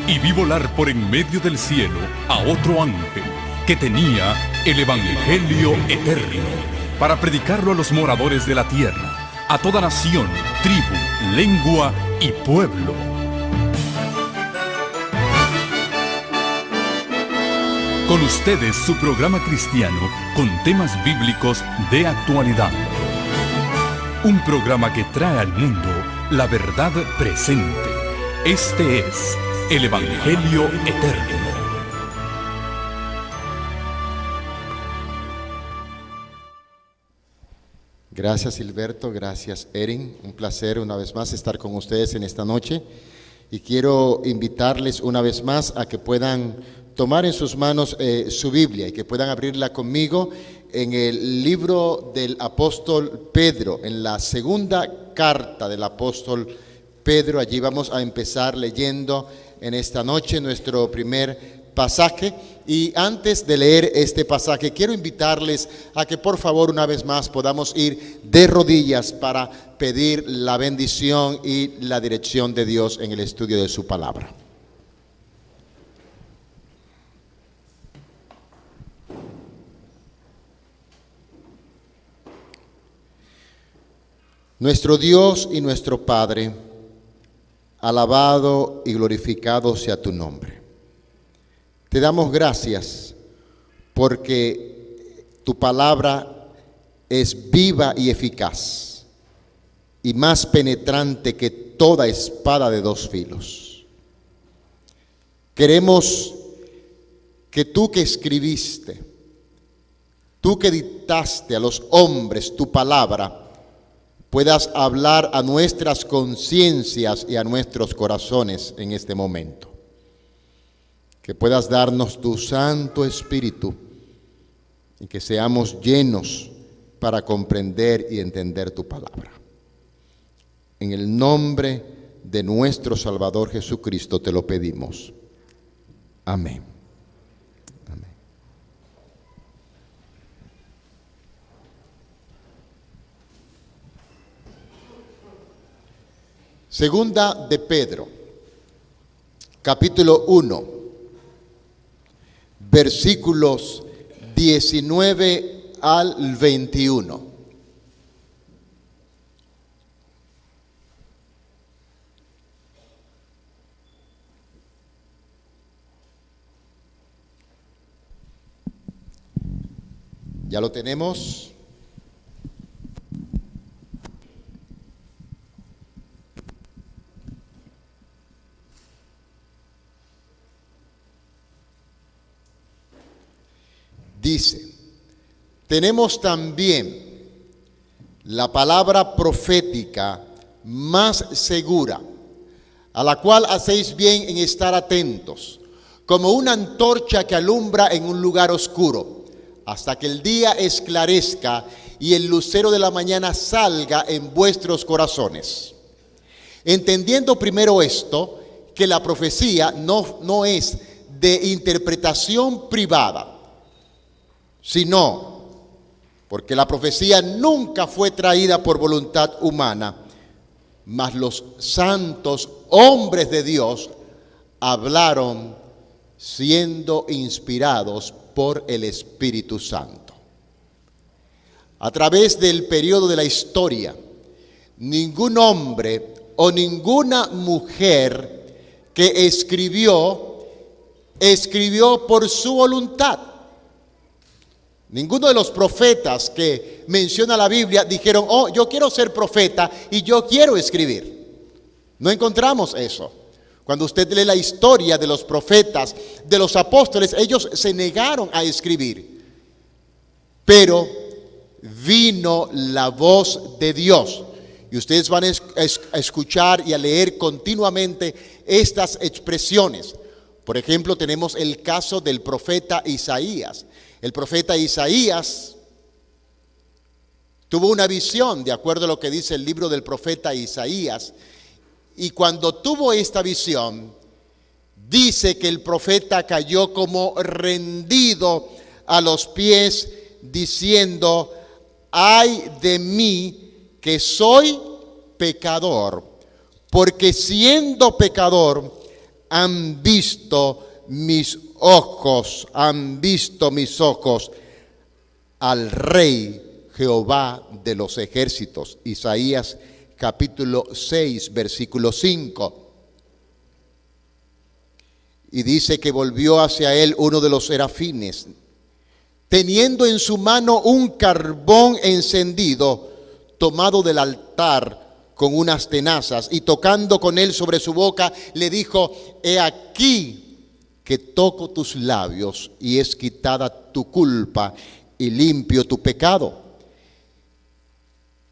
y vi volar por en medio del cielo a otro ángel que tenía el Evangelio eterno para predicarlo a los moradores de la tierra, a toda nación, tribu, lengua y pueblo. Con ustedes su programa cristiano con temas bíblicos de actualidad. Un programa que trae al mundo la verdad presente. Este es el Evangelio eterno. Gracias, Gilberto, gracias, Erin. Un placer una vez más estar con ustedes en esta noche. Y quiero invitarles una vez más a que puedan tomar en sus manos su Biblia y que puedan abrirla conmigo en el libro del apóstol Pedro, en la segunda carta del apóstol Pedro. Allí vamos a empezar leyendo en esta noche nuestro primer pasaje. Y antes de leer este pasaje, quiero invitarles a que por favor una vez más podamos ir de rodillas para pedir la bendición y la dirección de Dios en el estudio de su palabra. Nuestro Dios y nuestro Padre, alabado y glorificado sea tu nombre. Te damos gracias porque tu palabra es viva y eficaz y más penetrante que toda espada de dos filos. Queremos que tú que escribiste, tú que dictaste a los hombres tu palabra, puedas hablar a nuestras conciencias y a nuestros corazones en este momento. Que puedas darnos tu Santo Espíritu y que seamos llenos para comprender y entender tu palabra. En el nombre de nuestro Salvador Jesucristo te lo pedimos. Amén. Amén. Segunda de Pedro, capítulo 1, versículos 19 al 21. ¿Ya lo tenemos? Dice, tenemos también la palabra profética más segura, a la cual hacéis bien en estar atentos, como una antorcha que alumbra en un lugar oscuro, hasta que el día esclarezca y el lucero de la mañana salga en vuestros corazones. Entendiendo primero esto, que la profecía no es de interpretación privada, sino porque la profecía nunca fue traída por voluntad humana, mas los santos hombres de Dios hablaron siendo inspirados por el Espíritu Santo. A través del periodo de la historia, ningún hombre o ninguna mujer que escribió por su voluntad. Ninguno de los profetas que menciona la Biblia dijeron, oh, yo quiero ser profeta y yo quiero escribir. No encontramos eso. Cuando usted lee la historia de los profetas, de los apóstoles, ellos se negaron a escribir. Pero vino la voz de Dios. Y ustedes van a escuchar y a leer continuamente estas expresiones. Por ejemplo, tenemos el caso del profeta Isaías. El profeta Isaías tuvo una visión, de acuerdo a lo que dice el libro del profeta Isaías. Y cuando tuvo esta visión, dice que el profeta cayó como rendido a los pies, diciendo, ay de mí que soy pecador, porque siendo pecador han visto mis ojos al Rey Jehová de los ejércitos. Isaías capítulo 6, versículo 5. Y dice que volvió hacia él uno de los serafines, teniendo en su mano un carbón encendido, tomado del altar con unas tenazas, y tocando con él sobre su boca, le dijo: he aquí que toco tus labios, y es quitada tu culpa, y limpio tu pecado.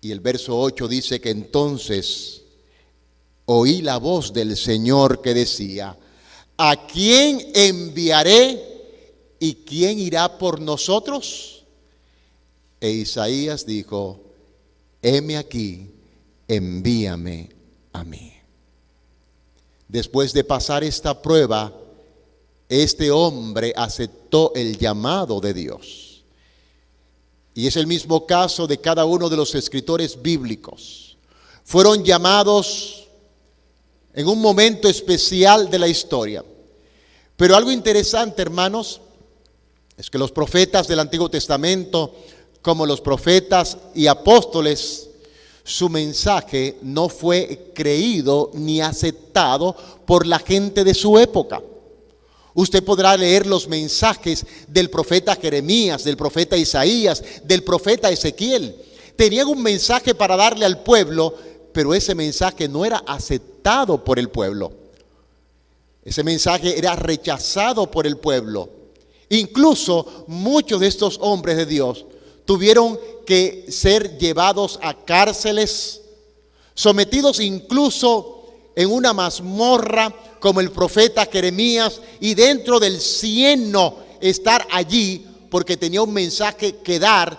Y el verso 8 dice que entonces oí la voz del Señor que decía: ¿a quién enviaré y quién irá por nosotros? E Isaías dijo: heme aquí, envíame a mí. Después de pasar esta prueba, este hombre aceptó el llamado de Dios. Y es el mismo caso de cada uno de los escritores bíblicos. Fueron llamados en un momento especial de la historia. Pero algo interesante, hermanos, es que los profetas del Antiguo Testamento, como los profetas y apóstoles, su mensaje no fue creído ni aceptado por la gente de su época. Usted podrá leer los mensajes del profeta Jeremías, del profeta Isaías, del profeta Ezequiel. Tenían un mensaje para darle al pueblo, pero ese mensaje no era aceptado por el pueblo. Ese mensaje era rechazado por el pueblo. Incluso muchos de estos hombres de Dios tuvieron que ser llevados a cárceles, sometidos incluso en una mazmorra como el profeta Jeremías, y dentro del cieno estar allí porque tenía un mensaje que dar,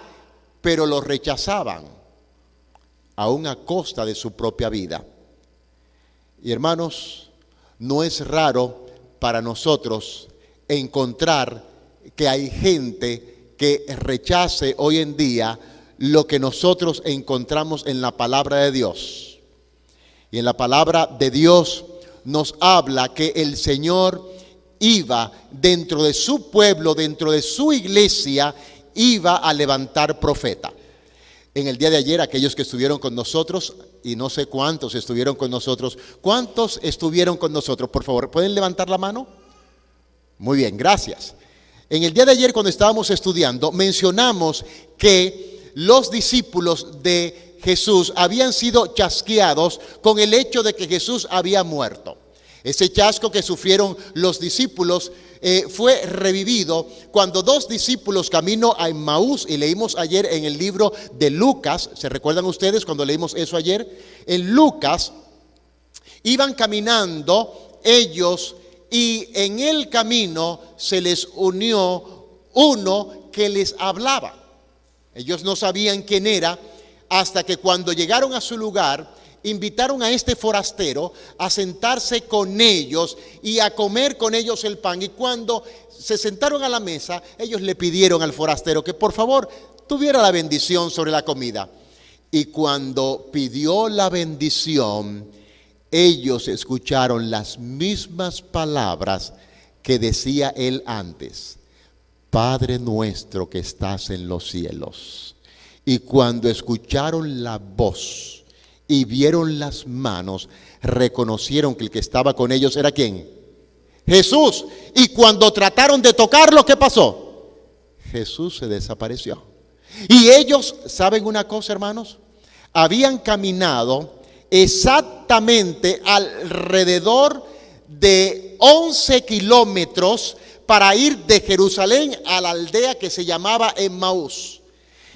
pero lo rechazaban, aún a costa de su propia vida. Y hermanos, no es raro para nosotros encontrar que hay gente que rechace hoy en día lo que nosotros encontramos en la palabra de Dios. Y en la palabra de Dios nos habla que el Señor iba dentro de su pueblo, dentro de su iglesia, iba a levantar profeta. En el día de ayer, aquellos que estuvieron con nosotros, y no sé cuántos estuvieron con nosotros. ¿Cuántos estuvieron con nosotros? Por favor, ¿pueden levantar la mano? Muy bien, gracias. En el día de ayer, cuando estábamos estudiando, mencionamos que los discípulos de Jesús habían sido chasqueados con el hecho de que Jesús había muerto. Ese chasco que sufrieron los discípulos fue revivido cuando dos discípulos camino a Emmaús, y leímos ayer en el libro de Lucas. ¿Se recuerdan ustedes cuando leímos eso ayer? En Lucas iban caminando ellos, y en el camino se les unió uno que les hablaba. Ellos no sabían quién era, hasta que cuando llegaron a su lugar, invitaron a este forastero a sentarse con ellos y a comer con ellos el pan. Y cuando se sentaron a la mesa, ellos le pidieron al forastero que por favor tuviera la bendición sobre la comida. Y cuando pidió la bendición, ellos escucharon las mismas palabras que decía él antes: Padre nuestro que estás en los cielos. Y cuando escucharon la voz y vieron las manos, reconocieron que el que estaba con ellos era ¿quién? Jesús. Y cuando trataron de tocarlo, ¿qué pasó? Jesús se desapareció. Y ellos, ¿saben una cosa, hermanos? Habían caminado exactamente alrededor de 11 kilómetros para ir de Jerusalén a la aldea que se llamaba Emmaús.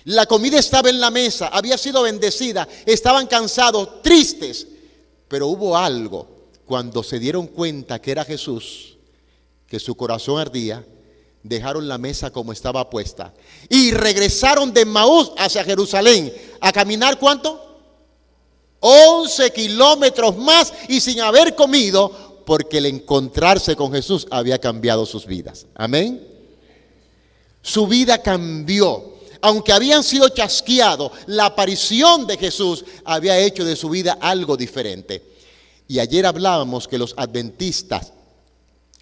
La comida estaba en la mesa, había sido bendecida, estaban cansados, tristes, pero hubo algo cuando se dieron cuenta que era Jesús, que su corazón ardía. Dejaron la mesa como estaba puesta y regresaron de Emmaús hacia Jerusalén a caminar ¿cuánto? 11 kilómetros más, y sin haber comido, porque el encontrarse con Jesús había cambiado sus vidas. Amén. Su vida cambió. Aunque habían sido chasqueados, la aparición de Jesús había hecho de su vida algo diferente. Y ayer hablábamos que los adventistas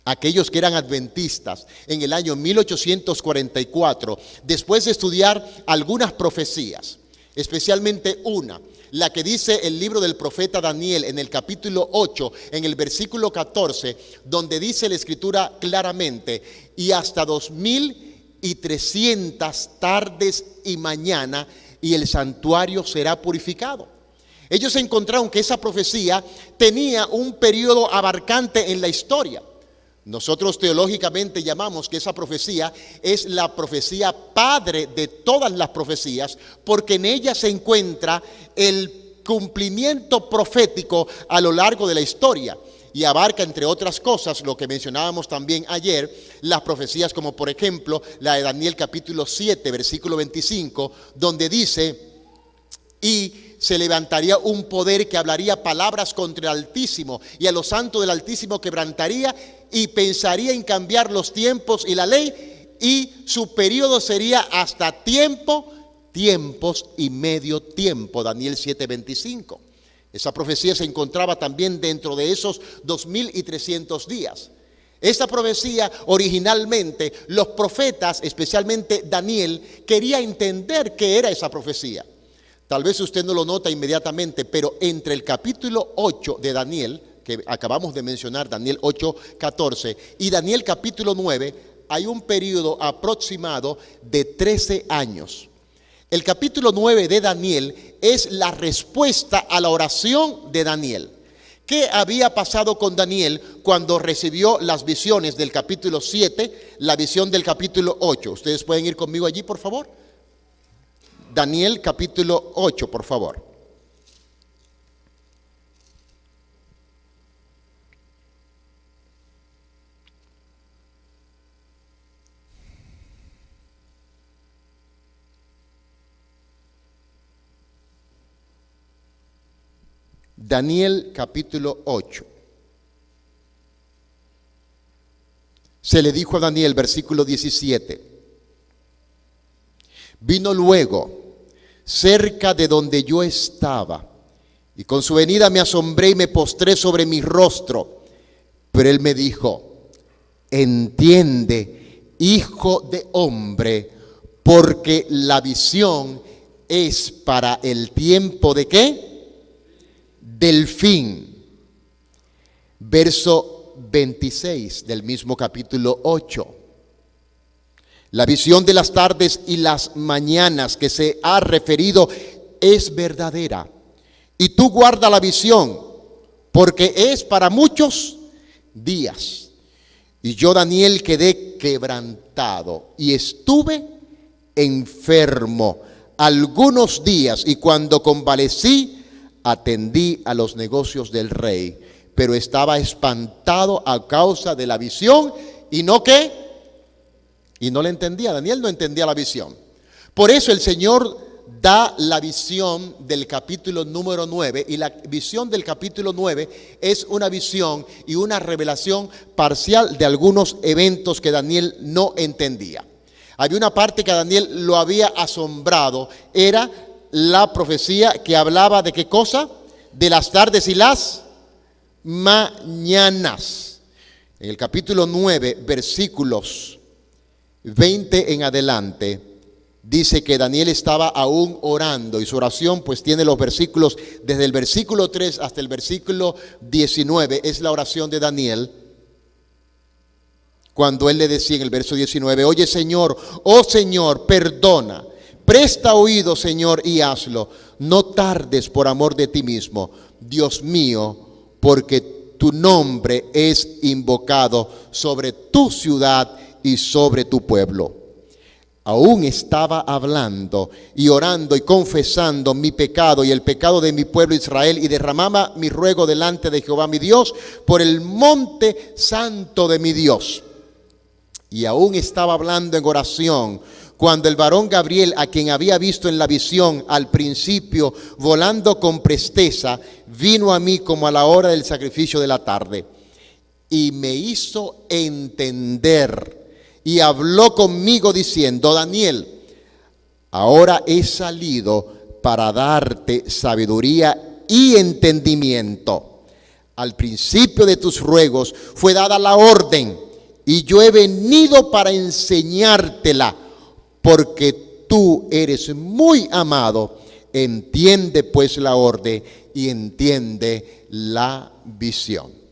aquellos que eran adventistas, en el año 1844, después de estudiar algunas profecías, especialmente una, la que dice el libro del profeta Daniel en el capítulo 8, en el versículo 14, donde dice la escritura claramente: y hasta 2300 tardes y mañana, y el santuario será purificado. Ellos encontraron que esa profecía tenía un periodo abarcante en la historia. Nosotros teológicamente llamamos que esa profecía es la profecía padre de todas las profecías, porque en ella se encuentra el cumplimiento profético a lo largo de la historia, y abarca, entre otras cosas, lo que mencionábamos también ayer, las profecías como por ejemplo la de Daniel capítulo 7, versículo 25, donde dice: y se levantaría un poder que hablaría palabras contra el Altísimo, y a los santos del Altísimo quebrantaría, y pensaría en cambiar los tiempos y la ley, y su periodo sería hasta tiempos y medio tiempo. Daniel 7:25. Esa profecía se encontraba también dentro de esos 2300 días. Esta profecía originalmente, los profetas, especialmente Daniel, quería entender qué era esa profecía. Tal vez usted no lo nota inmediatamente, pero entre el capítulo 8 de Daniel, que acabamos de mencionar, Daniel 8:14, y Daniel capítulo 9, hay un periodo aproximado de 13 años. El capítulo 9 de Daniel es la respuesta a la oración de Daniel. ¿Qué había pasado con Daniel cuando recibió las visiones del capítulo 7, la visión del capítulo 8? Ustedes pueden ir conmigo allí, por favor. Daniel capítulo 8, por favor. Daniel capítulo 8. Se le dijo a Daniel, versículo 17: vino luego cerca de donde yo estaba, y con su venida me asombré y me postré sobre mi rostro. Pero él me dijo: entiende, hijo de hombre, porque la visión es para el tiempo de ¿qué? Del fin. Verso 26 del mismo capítulo 8. La visión de las tardes y las mañanas que se ha referido es verdadera. Y tú guarda la visión, porque es para muchos días. Y yo, Daniel, quedé quebrantado y estuve enfermo algunos días, y cuando convalecí, atendí a los negocios del rey, pero estaba espantado a causa de la visión y no ¿qué? Y no le entendía. Daniel no entendía la visión. Por eso el Señor da la visión del capítulo número 9, y la visión del capítulo 9 es una visión y una revelación parcial de algunos eventos que Daniel no entendía. Había una parte que a Daniel lo había asombrado, era la profecía que hablaba de ¿qué cosa? De las tardes y las mañanas. En el capítulo 9, versículos 20 en adelante, dice que Daniel estaba aún orando, y su oración pues tiene los versículos, desde el versículo 3 hasta el versículo 19, es la oración de Daniel. Cuando él le decía en el verso 19: oye Señor, oh Señor, perdona. Presta oído, Señor, y hazlo. No tardes por amor de ti mismo, Dios mío, porque tu nombre es invocado sobre tu ciudad y sobre tu pueblo. Aún estaba hablando y orando y confesando mi pecado y el pecado de mi pueblo Israel, y derramaba mi ruego delante de Jehová mi Dios por el monte santo de mi Dios. Y aún estaba hablando en oración cuando el varón Gabriel, a quien había visto en la visión al principio volando con presteza, vino a mí como a la hora del sacrificio de la tarde, y me hizo entender y habló conmigo diciendo: Daniel, ahora he salido para darte sabiduría y entendimiento. Al principio de tus ruegos fue dada la orden, y yo he venido para enseñártela, porque tú eres muy amado. Entiende pues la orden y entiende la visión.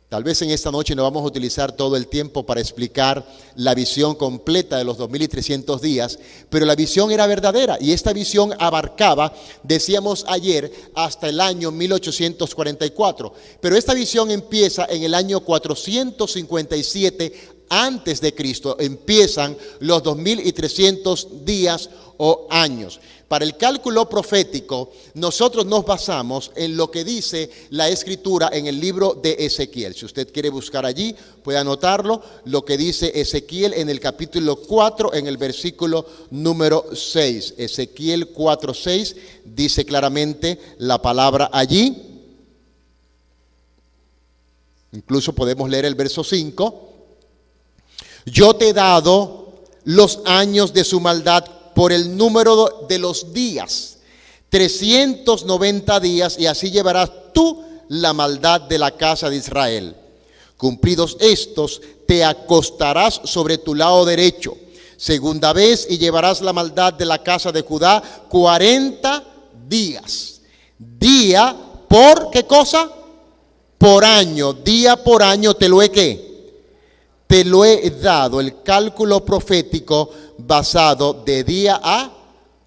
Tal vez en esta noche no vamos a utilizar todo el tiempo para explicar la visión completa de los 2300 días, pero la visión era verdadera y esta visión abarcaba, decíamos ayer, hasta el año 1844. Pero esta visión empieza en el año 457 antes de Cristo. Empiezan los 2300 días o años. Para el cálculo profético, nosotros nos basamos en lo que dice la Escritura en el libro de Ezequiel. Si usted quiere buscar allí, puede anotarlo, lo que dice Ezequiel en el capítulo 4, en el versículo número 6. Ezequiel 4:6 dice claramente la palabra allí. Incluso podemos leer el verso 5. Yo te he dado los años de su maldad por el número de los días, 390 días, y así llevarás tú la maldad de la casa de Israel. Cumplidos estos, te acostarás sobre tu lado derecho, segunda vez, y llevarás la maldad de la casa de Judá 40 días. Día por, ¿qué cosa? Por año, día por año te lo he, ¿qué? Te lo he dado, el cálculo profético basado de día a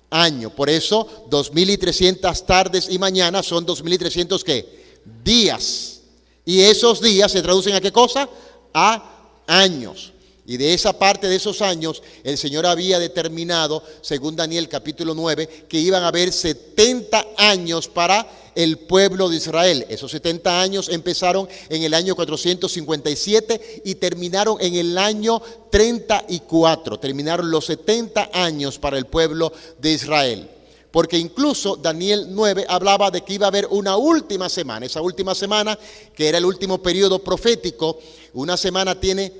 año. Por eso 2300 tardes y mañanas son 2300 ¿qué? Días. Y esos días se traducen a ¿qué cosa? A años. Y de esa parte de esos años el Señor había determinado, según Daniel capítulo 9, que iban a haber 70 años para el pueblo de Israel. Esos 70 años empezaron en el año 457 y terminaron en el año 34. Terminaron los 70 años para el pueblo de Israel. Porque incluso Daniel 9 hablaba de que iba a haber una última semana. Esa última semana, que era el último periodo profético, una semana tiene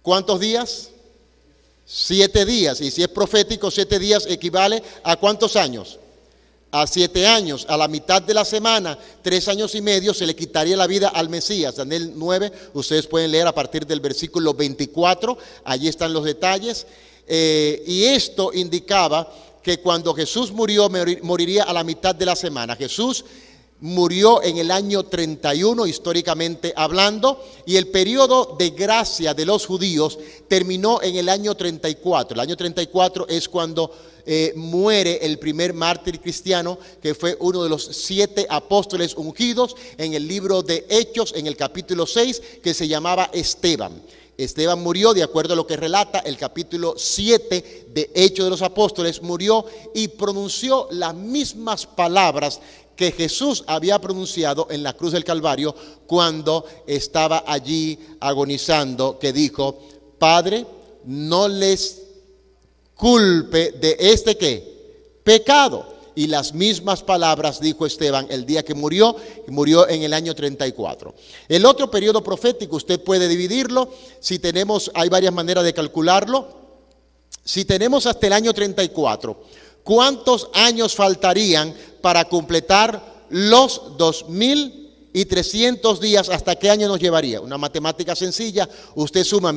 ¿cuántos días? 7 días. Y si es profético, 7 días equivale a ¿cuántos años? A 7 años. A la mitad de la semana, 3 años y medio, se le quitaría la vida al Mesías. Daniel 9, ustedes pueden leer a partir del versículo 24, allí están los detalles. Y esto indicaba que cuando Jesús murió, moriría a la mitad de la semana. Jesús murió en el año 31, históricamente hablando, y el periodo de gracia de los judíos terminó en el año 34. El año 34 es cuando muere el primer mártir cristiano, que fue uno de los 7 apóstoles ungidos en el libro de Hechos, en el capítulo 6, que se llamaba Esteban. Esteban murió, de acuerdo a lo que relata el capítulo 7 de Hechos de los Apóstoles, murió y pronunció las mismas palabras que Jesús había pronunciado en la cruz del Calvario cuando estaba allí agonizando, que dijo: Padre, no les culpe de este ¿qué? Pecado. Y las mismas palabras dijo Esteban el día que murió en el año 34. El otro periodo profético usted puede dividirlo, si tenemos, hay varias maneras de calcularlo. Si tenemos hasta el año 34, ¿cuántos años faltarían para completar los 2300 días? ¿Hasta qué año nos llevaría? Una matemática sencilla, usted suma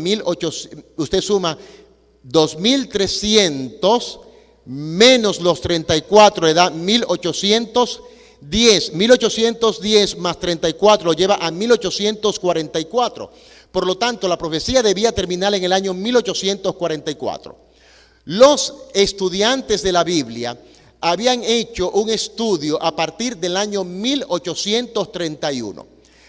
2300 menos los 34 le da 1810. 1810 más 34 lo lleva a 1844. Por lo tanto, la profecía debía terminar en el año 1844. Los estudiantes de la Biblia habían hecho un estudio a partir del año 1831.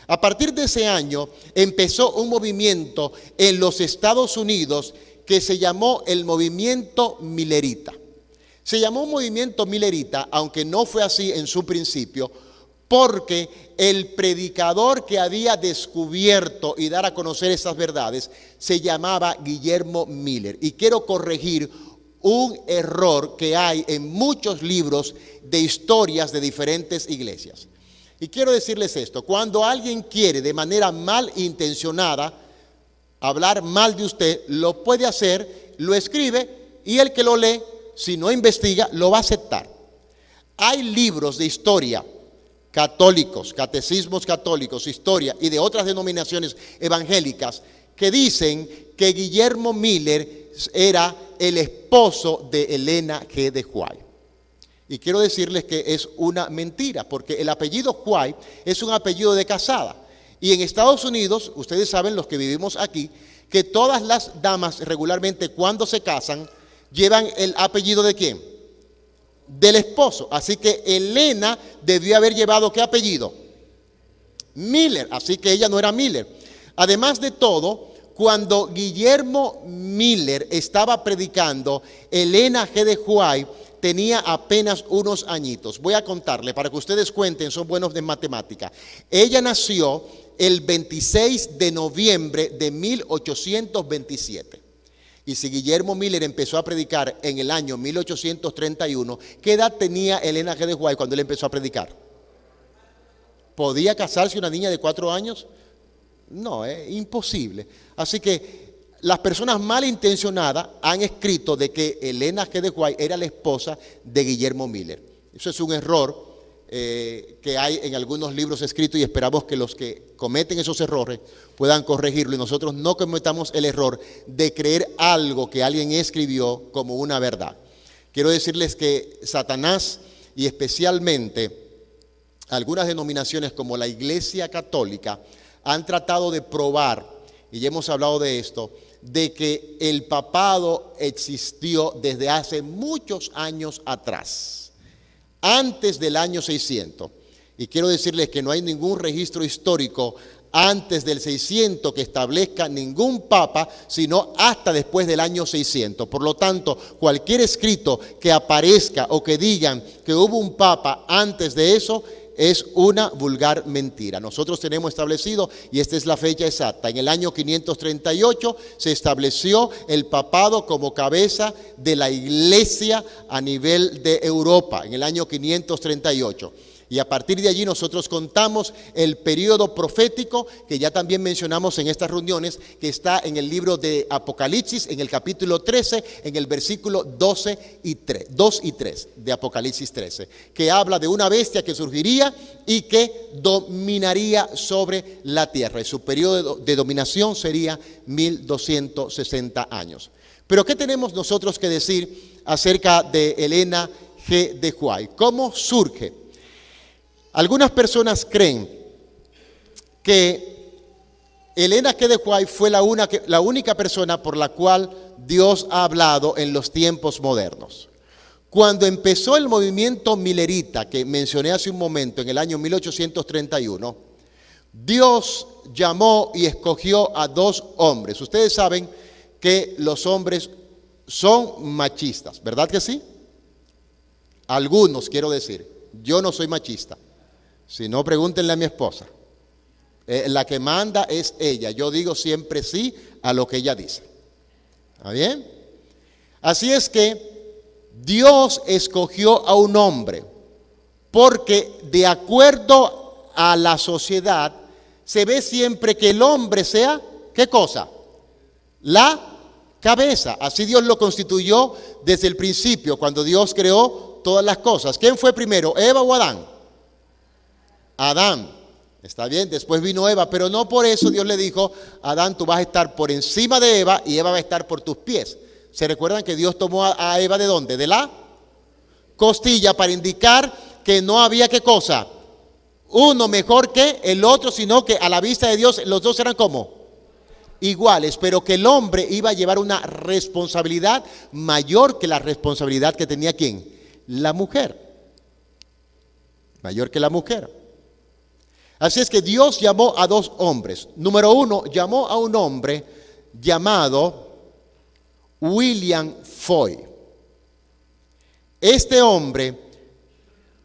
A partir de ese año empezó un movimiento en los Estados Unidos que se llamó el movimiento Millerita. Se llamó movimiento Millerita, aunque no fue así en su principio, porque el predicador que había descubierto y dar a conocer esas verdades se llamaba Guillermo Miller. Y quiero corregir un error que hay en muchos libros de historias de diferentes iglesias. Y quiero decirles esto: cuando alguien quiere de manera malintencionada hablar mal de usted, lo puede hacer, lo escribe, y el que lo lee, si no investiga, lo va a aceptar. Hay libros de historia católicos, catecismos católicos, historia y de otras denominaciones evangélicas que dicen que Guillermo Miller era el esposo de Elena G. de White. Y quiero decirles que es una mentira, porque el apellido White es un apellido de casada. Y en Estados Unidos, ustedes saben, los que vivimos aquí, que todas las damas regularmente cuando se casan llevan el apellido ¿de quién? Del esposo. Así que Elena debió haber llevado ¿qué apellido? Miller. Así que ella no era Miller. Además de todo, cuando Guillermo Miller estaba predicando, Elena G. de White tenía apenas unos añitos. Voy a contarle para que ustedes cuenten, son buenos de matemática. Ella nació el 26 de noviembre de 1827. Y si Guillermo Miller empezó a predicar en el año 1831, ¿qué edad tenía Elena G. de White cuando él empezó a predicar? ¿Podía casarse una niña de 4 años? No, es imposible. Así que las personas malintencionadas han escrito de que Elena G. de White era la esposa de Guillermo Miller. Eso es un error que hay en algunos libros escritos y esperamos que los que cometen esos errores puedan corregirlo y nosotros no cometamos el error de creer algo que alguien escribió como una verdad. Quiero decirles que Satanás y especialmente algunas denominaciones como la Iglesia Católica han tratado de probar, y ya hemos hablado de esto, de que el papado existió desde hace muchos años atrás, antes del año 600. Y quiero decirles que no hay ningún registro histórico antes del 600 que establezca ningún papa, sino hasta después del año 600. Por lo tanto, cualquier escrito que aparezca o que digan que hubo un papa antes de eso, es una vulgar mentira. Nosotros tenemos establecido, y esta es la fecha exacta, en el año 538 se estableció el papado como cabeza de la iglesia a nivel de Europa, en el año 538. Y a partir de allí nosotros contamos el periodo profético que ya también mencionamos en estas reuniones, que está en el libro de Apocalipsis, en el capítulo 13, en el versículo 2 y 3 de Apocalipsis 13, que habla de una bestia que surgiría y que dominaría sobre la tierra. Y su periodo de dominación sería 1260 años. Pero ¿qué tenemos nosotros que decir acerca de Elena G. de White? ¿Cómo surge? Algunas personas creen que Elena G. de White fue la única persona por la cual Dios ha hablado en los tiempos modernos. Cuando empezó el movimiento millerita que mencioné hace un momento, en el año 1831, Dios llamó y escogió a 2 hombres. Ustedes saben que los hombres son machistas, ¿verdad que sí? Algunos, quiero decir. Yo no soy machista. Si no, pregúntenle a mi esposa. La que manda es ella. Yo digo siempre sí a lo que ella dice. ¿Está bien? Así es que Dios escogió a un hombre porque de acuerdo a la sociedad se ve siempre que el hombre sea, ¿qué cosa? La cabeza. Así Dios lo constituyó desde el principio, cuando Dios creó todas las cosas. ¿Quién fue primero, Eva o Adán? Adán, está bien, después vino Eva, pero no por eso Dios le dijo, Adán, tú vas a estar por encima de Eva y Eva va a estar por tus pies. ¿Se recuerdan que Dios tomó a Eva de dónde? De la costilla, para indicar que no había qué cosa, uno mejor que el otro, sino que a la vista de Dios los dos eran como iguales, pero que el hombre iba a llevar una responsabilidad mayor que la responsabilidad que tenía ¿quién? La mujer. Mayor que la mujer. Así es que Dios llamó a 2 hombres. Número 1, llamó a un hombre llamado William Foy. Este hombre,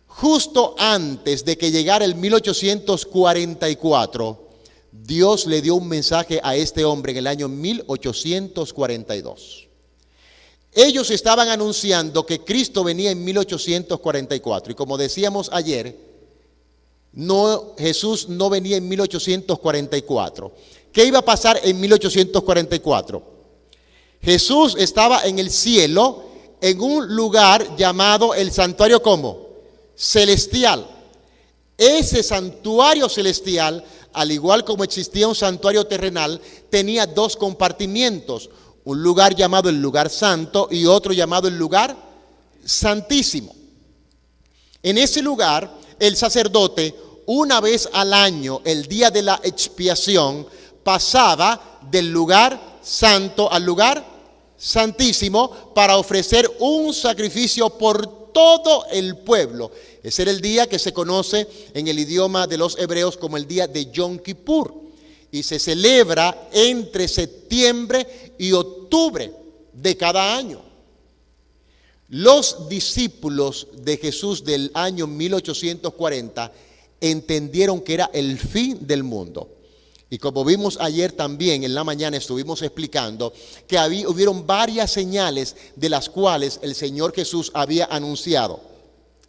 justo antes de que llegara el 1844, Dios le dio un mensaje a este hombre en el año 1842. Ellos estaban anunciando que Cristo venía en 1844 y como decíamos ayer, Jesús no venía en 1844. ¿Qué iba a pasar en 1844? Jesús estaba en el cielo, en un lugar llamado el santuario ¿cómo? Celestial. Ese santuario celestial, al igual como existía un santuario terrenal, tenía dos compartimientos, un lugar llamado el lugar santo y otro llamado el lugar santísimo. En ese lugar, el sacerdote, una vez al año, el día de la expiación, pasaba del lugar santo al lugar santísimo para ofrecer un sacrificio por todo el pueblo. Ese era el día que se conoce en el idioma de los hebreos como el día de Yom Kippur, y se celebra entre septiembre y octubre de cada año. Los discípulos de Jesús del año 1840 entendieron que era el fin del mundo. Y como vimos ayer también en la mañana, estuvimos explicando que hubieron varias señales de las cuales el Señor Jesús había anunciado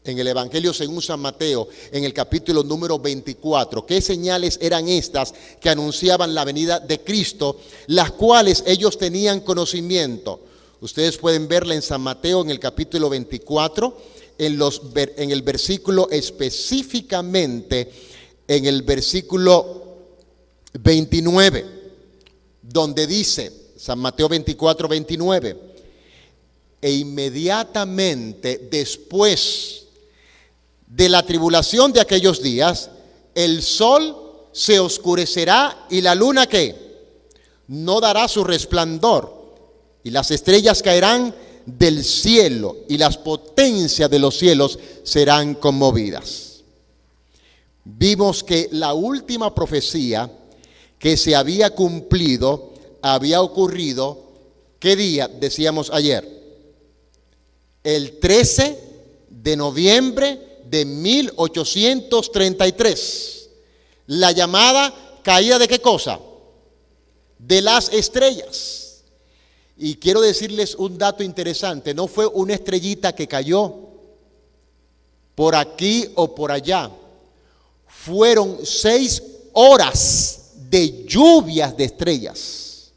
en el Evangelio según San Mateo, en el capítulo número 24. ¿Qué señales eran estas que anunciaban la venida de Cristo, las cuales ellos tenían conocimiento? Ustedes pueden verla en San Mateo en el capítulo 24, en el versículo específicamente, en el versículo 29, donde dice, San Mateo 24, 29, e inmediatamente después de la tribulación de aquellos días, el sol se oscurecerá y la luna ¿qué? No dará su resplandor, y las estrellas caerán del cielo y las potencias de los cielos serán conmovidas. Vimos que la última profecía que se había cumplido había ocurrido, ¿qué día? Decíamos ayer, el 13 de noviembre de 1833, la llamada caída de ¿qué cosa? De las estrellas. Y quiero decirles un dato interesante, no fue una estrellita que cayó por aquí o por allá, fueron 6 horas de lluvias de estrellas.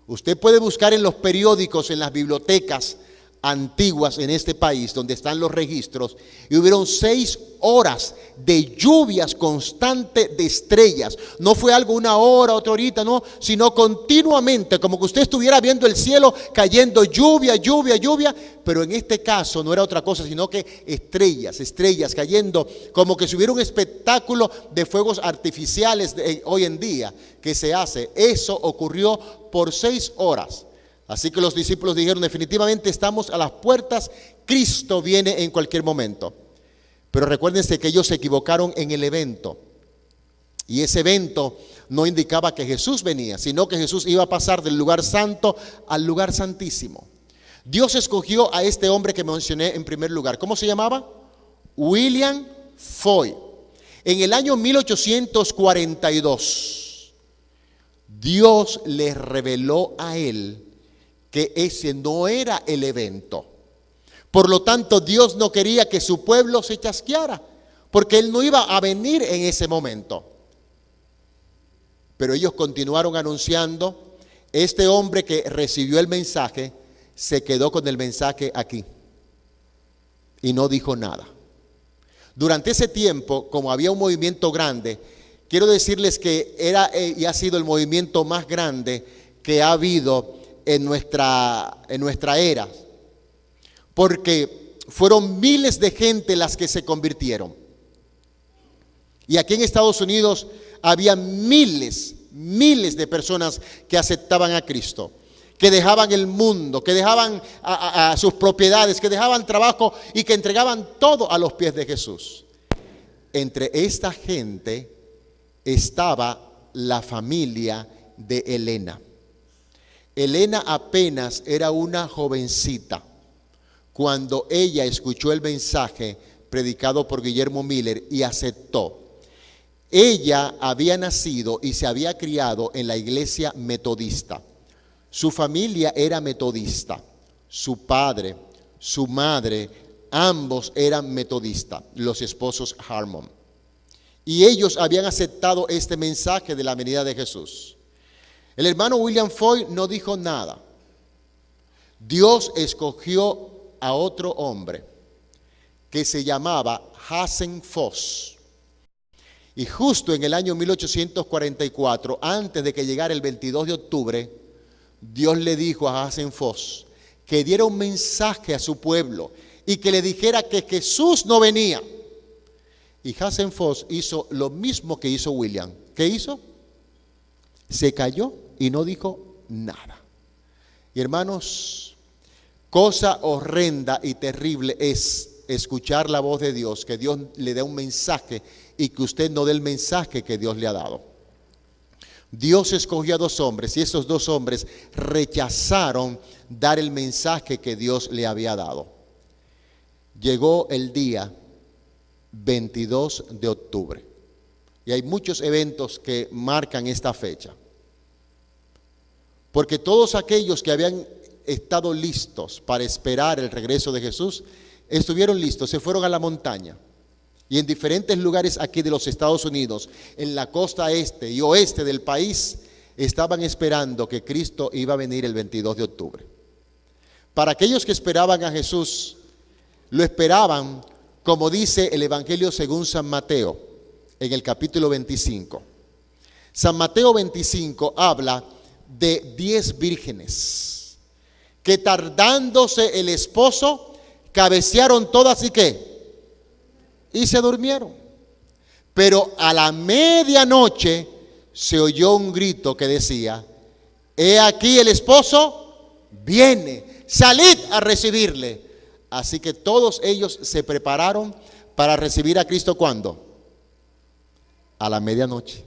Usted puede buscar en los periódicos, en las bibliotecas antiguas en este país, donde están los registros, y hubieron 6 horas de lluvias constantes de estrellas. No fue algo una hora, otra horita, no, sino continuamente, como que usted estuviera viendo el cielo cayendo lluvia, lluvia, lluvia, pero en este caso no era otra cosa, sino que estrellas cayendo, como que si hubiera un espectáculo de fuegos artificiales hoy en día que se hace. Eso ocurrió por 6 horas. Así que los discípulos dijeron, definitivamente estamos a las puertas, Cristo viene en cualquier momento. Pero recuérdense que ellos se equivocaron en el evento. Y ese evento no indicaba que Jesús venía, sino que Jesús iba a pasar del lugar santo al lugar santísimo. Dios escogió a este hombre que mencioné en primer lugar. ¿Cómo se llamaba? William Foy. En el año 1842, Dios le reveló a él que ese no era el evento. Por lo tanto, Dios no quería que su pueblo se chasqueara, porque Él no iba a venir en ese momento. Pero ellos continuaron anunciando. Este hombre que recibió el mensaje se quedó con el mensaje aquí y no dijo nada. Durante ese tiempo, como había un movimiento grande, quiero decirles que era y ha sido el movimiento más grande que ha habido en nuestra era, porque fueron miles de gente las que se convirtieron. Y aquí en Estados Unidos había miles de personas que aceptaban a Cristo, que dejaban el mundo, que dejaban a sus propiedades, que dejaban trabajo y que entregaban todo a los pies de Jesús. Entre esta gente estaba la familia de Elena. Elena apenas era una jovencita cuando ella escuchó el mensaje predicado por Guillermo Miller y aceptó. Ella había nacido y se había criado en la iglesia metodista. Su familia era metodista, su padre, su madre, ambos eran metodistas, los esposos Harmon. Y ellos habían aceptado este mensaje de la venida de Jesús. El hermano William Foy no dijo nada. Dios escogió a otro hombre que se llamaba Hazen Foss. Y justo en el año 1844, antes de que llegara el 22 de octubre, Dios le dijo a Hackenfoss que diera un mensaje a su pueblo y que le dijera que Jesús no venía. Y Hackenfoss hizo lo mismo que hizo William. ¿Qué hizo? Se calló y no dijo nada. Y hermanos, cosa horrenda y terrible es escuchar la voz de Dios, que Dios le dé un mensaje y que usted no dé el mensaje que Dios le ha dado. Dios escogió a dos hombres y esos dos hombres rechazaron dar el mensaje que Dios le había dado. Llegó el día 22 de octubre y hay muchos eventos que marcan esta fecha, porque todos aquellos que habían estado listos para esperar el regreso de Jesús estuvieron listos, se fueron a la montaña. Y en diferentes lugares aquí de los Estados Unidos, en la costa este y oeste del país, estaban esperando que Cristo iba a venir el 22 de octubre. Para aquellos que esperaban a Jesús, lo esperaban como dice el Evangelio según San Mateo, en el capítulo 25. San Mateo 25 habla de 10 vírgenes que tardándose el esposo, cabecearon todas y ¿qué? Y se durmieron. Pero a la medianoche se oyó un grito que decía: he aquí el esposo viene, salid a recibirle. Así que todos ellos se prepararon para recibir a Cristo. ¿Cuándo? A la medianoche.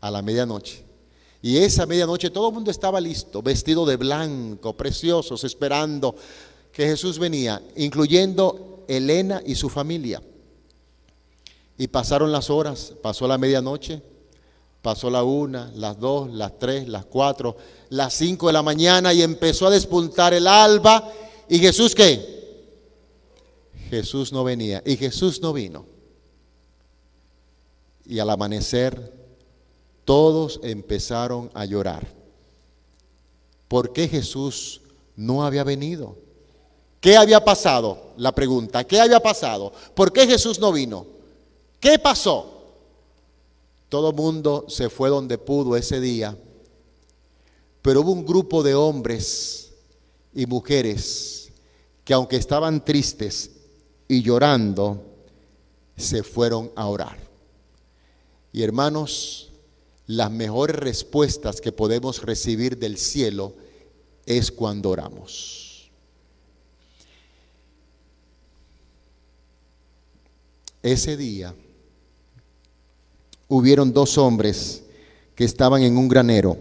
A la medianoche. Y esa medianoche todo el mundo estaba listo, vestido de blanco, preciosos, esperando que Jesús venía, incluyendo Elena y su familia. Y pasaron las horas, pasó la medianoche, pasó la 1, las 2, las 3, las 4, las 5 de la mañana y empezó a despuntar el alba. ¿Y Jesús qué? Jesús no venía y Jesús no vino. Y al amanecer todos empezaron a llorar. ¿Por qué Jesús no había venido? ¿Qué había pasado? La pregunta, ¿qué había pasado? ¿Por qué Jesús no vino? ¿Qué pasó? Todo el mundo se fue donde pudo ese día, pero hubo un grupo de hombres y mujeres que aunque estaban tristes y llorando, se fueron a orar. Y hermanos, las mejores respuestas que podemos recibir del cielo es cuando oramos. Ese día hubieron dos hombres que estaban en un granero.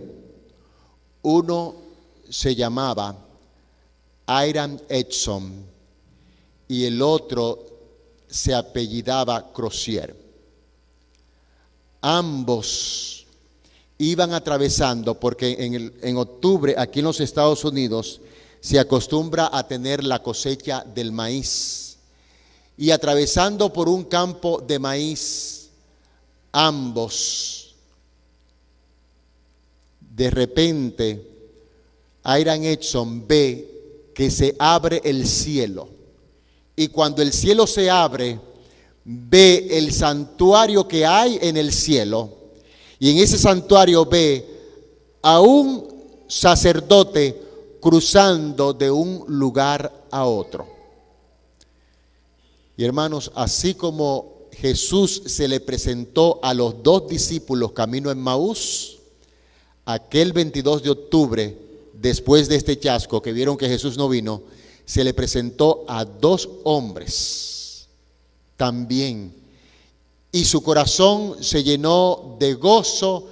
Uno se llamaba Hiram Edson y el otro se apellidaba Crozier. Ambos iban atravesando, porque en octubre aquí en los Estados Unidos se acostumbra a tener la cosecha del maíz. Y atravesando por un campo de maíz, ambos, de repente, Hiram Edson ve que se abre el cielo. Y cuando el cielo se abre, ve el santuario que hay en el cielo. Y en ese santuario ve a un sacerdote cruzando de un lugar a otro. Y hermanos, así como Jesús se le presentó a los dos discípulos camino a Emmaús, aquel 22 de octubre, después de este chasco que vieron que Jesús no vino, se le presentó a dos hombres también. Y su corazón se llenó de gozo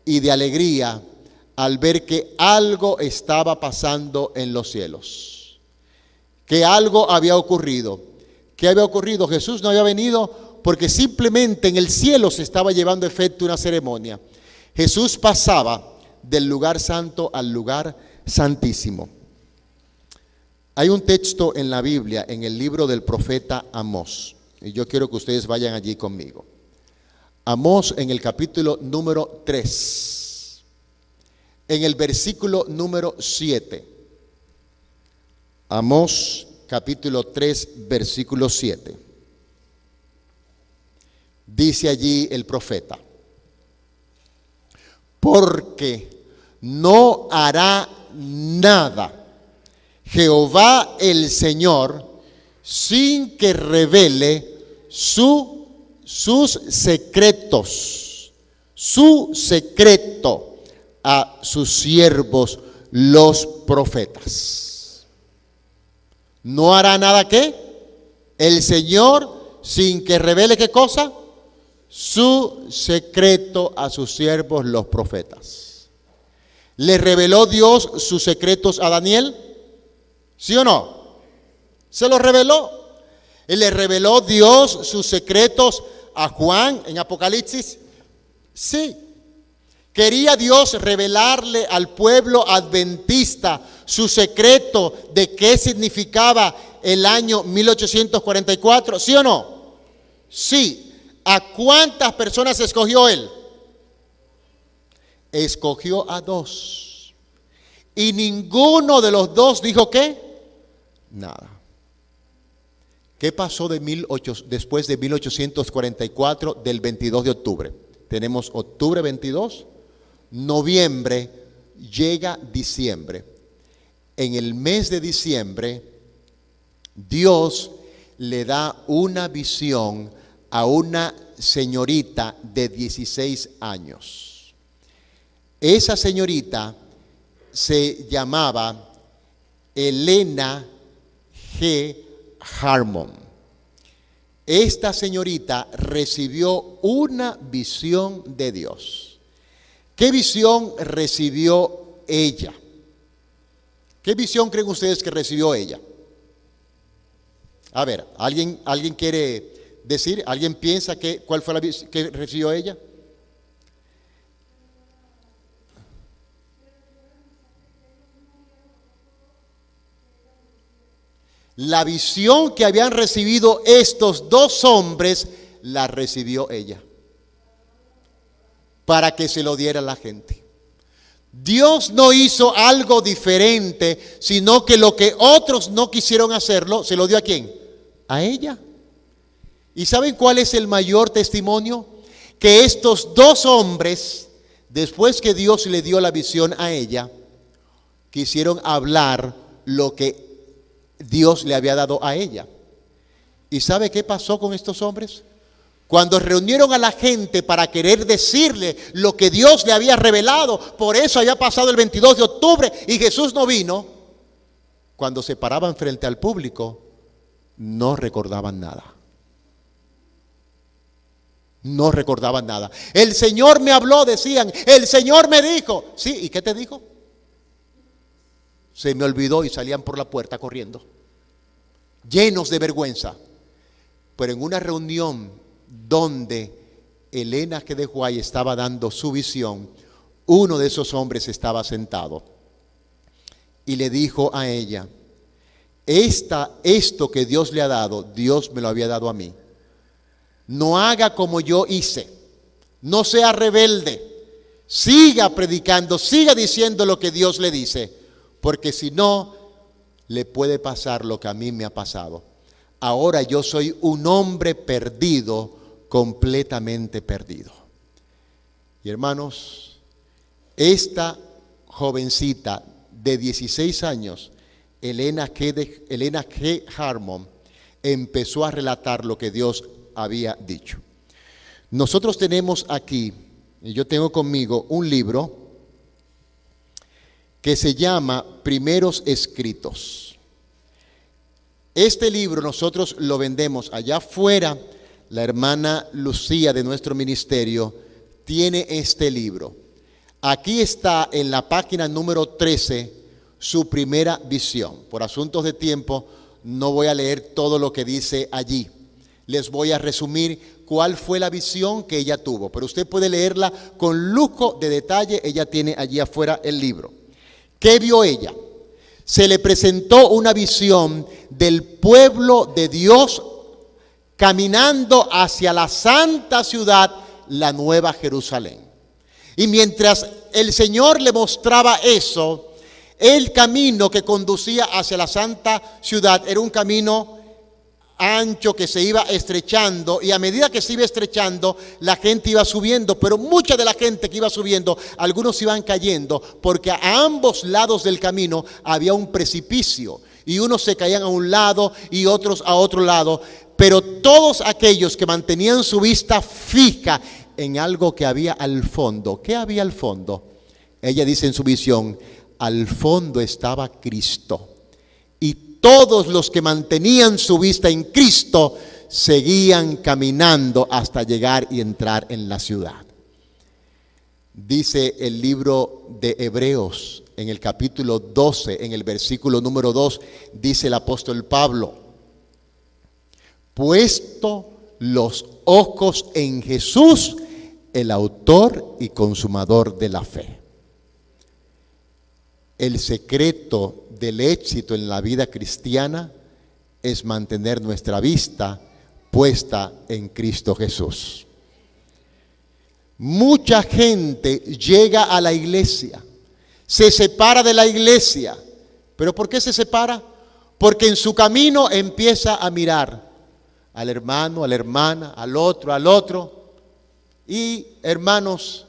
y de alegría al ver que algo estaba pasando en los cielos, que algo había ocurrido. ¿Qué había ocurrido? Jesús no había venido porque simplemente en el cielo se estaba llevando a efecto una ceremonia. Jesús pasaba del lugar santo al lugar santísimo. Hay un texto en la Biblia, en el libro del profeta Amós, y yo quiero que ustedes vayan allí conmigo. Amós en el capítulo número 3, en el versículo número 7. Amós capítulo 3, versículo 7. dice allí el profeta, porque no hará nada Jehová el Señor sin que revele sus secretos, su secreto a sus siervos los profetas. ¿No hará nada qué? El Señor sin que revele ¿qué cosa? Su secreto a sus siervos los profetas. ¿Le reveló Dios sus secretos a Daniel? ¿Sí o no? ¿Se los reveló? ¿Y le reveló Dios sus secretos a Juan en Apocalipsis? Sí. ¿Quería Dios revelarle al pueblo adventista su secreto de qué significaba el año 1844? ¿Sí o no? Sí. ¿A cuántas personas escogió él? Escogió a 2. Y ninguno de los 2 dijo ¿qué? Nada. ¿Qué pasó después de 1844 del 22 de octubre? Tenemos octubre 22, noviembre, llega diciembre. En el mes de diciembre, Dios le da una visión a una señorita de 16 años. Esa señorita se llamaba Elena G. Harmon. Esta señorita recibió una visión de Dios. ¿Qué visión recibió ella? ¿Qué visión creen ustedes que recibió ella? A ver, ¿alguien quiere decir? ¿Alguien piensa cuál fue la visión que recibió ella? La visión que habían recibido estos 2 hombres, la recibió ella, para que se lo diera a la gente. Dios no hizo algo diferente, sino que lo que otros no quisieron hacerlo, ¿se lo dio a quién? A ella. ¿Y saben cuál es el mayor testimonio? Que estos 2 hombres, después que Dios le dio la visión a ella, quisieron hablar lo que Dios le había dado a ella. ¿Y sabe qué pasó con estos hombres? Cuando reunieron a la gente para querer decirle lo que Dios le había revelado, por eso había pasado el 22 de octubre y Jesús no vino, cuando se paraban frente al público, no recordaban nada. No recordaban nada. El Señor me habló, decían, el Señor me dijo. Sí, ¿y qué te dijo? Se me olvidó y salían por la puerta corriendo, llenos de vergüenza. Pero en una reunión donde Elena G. de White estaba dando su visión, uno de esos hombres estaba sentado y le dijo a ella, esto que Dios le ha dado, Dios me lo había dado a mí. No haga como yo hice, no sea rebelde, siga predicando, siga diciendo lo que Dios le dice. Porque si no, le puede pasar lo que a mí me ha pasado. Ahora yo soy un hombre perdido, completamente perdido. Y hermanos, esta jovencita de 16 años, Elena G. Harmon, empezó a relatar lo que Dios había dicho. Nosotros tenemos aquí, y yo tengo conmigo un libro que se llama Primeros Escritos. Este libro nosotros lo vendemos allá afuera. La hermana Lucía de nuestro ministerio tiene este libro. Aquí está en la página número 13 su primera visión. Por asuntos de tiempo no voy a leer todo lo que dice allí. Les voy a resumir cuál fue la visión que ella tuvo, pero usted puede leerla con lujo de detalle. Ella tiene allí afuera el libro. ¿Qué vio ella? Se le presentó una visión del pueblo de Dios caminando hacia la santa ciudad, la Nueva Jerusalén. Y mientras el Señor le mostraba eso, el camino que conducía hacia la santa ciudad era un camino ancho que se iba estrechando, y a medida que se iba estrechando, la gente iba subiendo, pero mucha de la gente que iba subiendo, algunos iban cayendo, porque a ambos lados del camino había un precipicio, y unos se caían a un lado y otros a otro lado, pero todos aquellos que mantenían su vista fija en algo que había al fondo. ¿Qué había al fondo? Ella dice en su visión: al fondo estaba Cristo. Y todos los que mantenían su vista en Cristo seguían caminando hasta llegar y entrar en la ciudad. Dice el libro de Hebreos, en el capítulo 12, en el versículo número 2, dice el apóstol Pablo: puesto los ojos en Jesús, el autor y consumador de la fe. El secreto del éxito en la vida cristiana es mantener nuestra vista puesta en Cristo Jesús. Mucha gente llega a la iglesia, se separa de la iglesia. ¿Pero por qué se separa? Porque en su camino empieza a mirar al hermano, a la hermana, al otro. Y hermanos,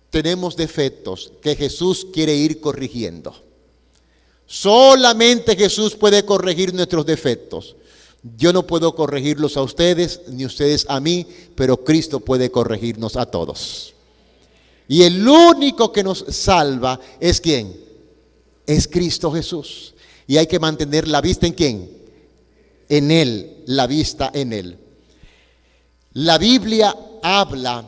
tenemos defectos que Jesús quiere ir corrigiendo. Solamente Jesús puede corregir nuestros defectos. Yo no puedo corregirlos a ustedes, ni ustedes a mí, pero Cristo puede corregirnos a todos. Y el único que nos salva es ¿quién? Es Cristo Jesús. Y hay que mantener la vista ¿en quién? En Él, la vista en Él. La Biblia habla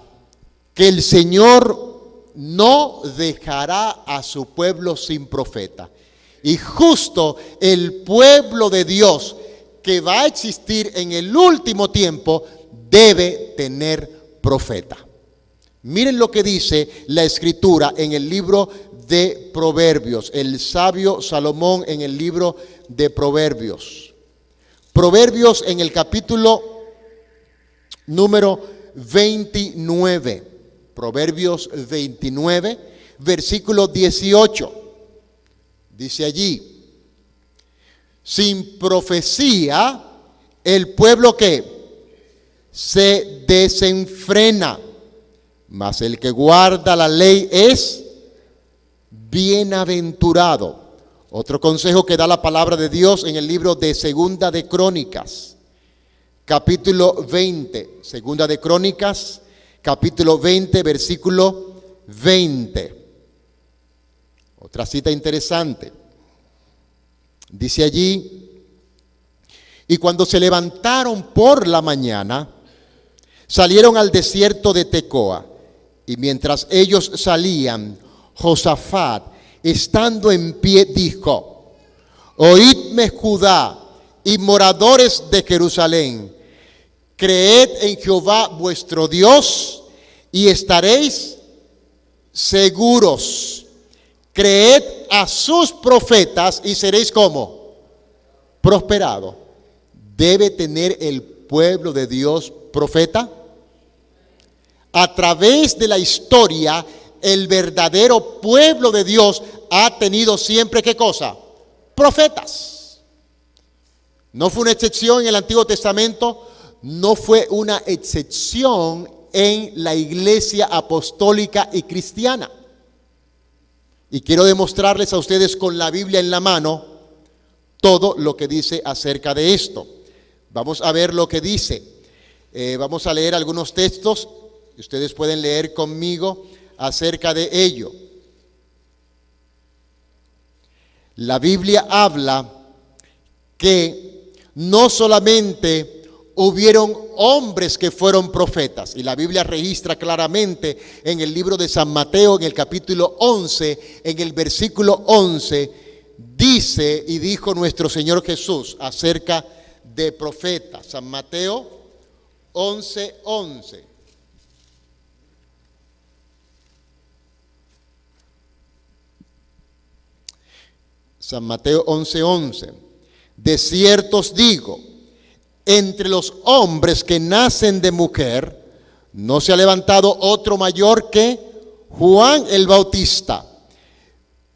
que el Señor no dejará a su pueblo sin profeta. Y justo el pueblo de Dios que va a existir en el último tiempo debe tener profeta. Miren lo que dice la Escritura en el libro de Proverbios, el sabio Salomón en el libro de Proverbios. Proverbios en el capítulo número 29. Proverbios 29, versículo 18. Dice allí: sin profecía el pueblo que se desenfrena, mas el que guarda la ley es bienaventurado. Otro consejo que da la palabra de Dios en el libro de Segunda de Crónicas, capítulo 20. Segunda de Crónicas, capítulo 20, versículo 20. Otra cita interesante. Dice allí: y cuando se levantaron por la mañana, salieron al desierto de Tecoa. Y mientras ellos salían, Josafat, estando en pie, dijo: oídme, Judá y moradores de Jerusalén, creed en Jehová vuestro Dios y estaréis seguros. Creed a sus profetas y seréis como prosperado. ¿Debe tener el pueblo de Dios profeta? A través de la historia, el verdadero pueblo de Dios ha tenido siempre, ¿qué cosa? Profetas. No fue una excepción en el Antiguo Testamento, no fue una excepción en la iglesia apostólica y cristiana. Y quiero demostrarles a ustedes con la Biblia en la mano todo lo que dice acerca de esto. Vamos a ver lo que dice. Vamos a leer algunos textos. Ustedes pueden leer conmigo acerca de ello. La Biblia habla que no solamente hubieron hombres que fueron profetas, y la Biblia registra claramente en el libro de San Mateo, en el capítulo 11, en el versículo 11, dice y dijo nuestro Señor Jesús acerca de profetas. San Mateo 11:11. San Mateo 11:11. De cierto os digo, entre los hombres que nacen de mujer, no se ha levantado otro mayor que Juan el Bautista,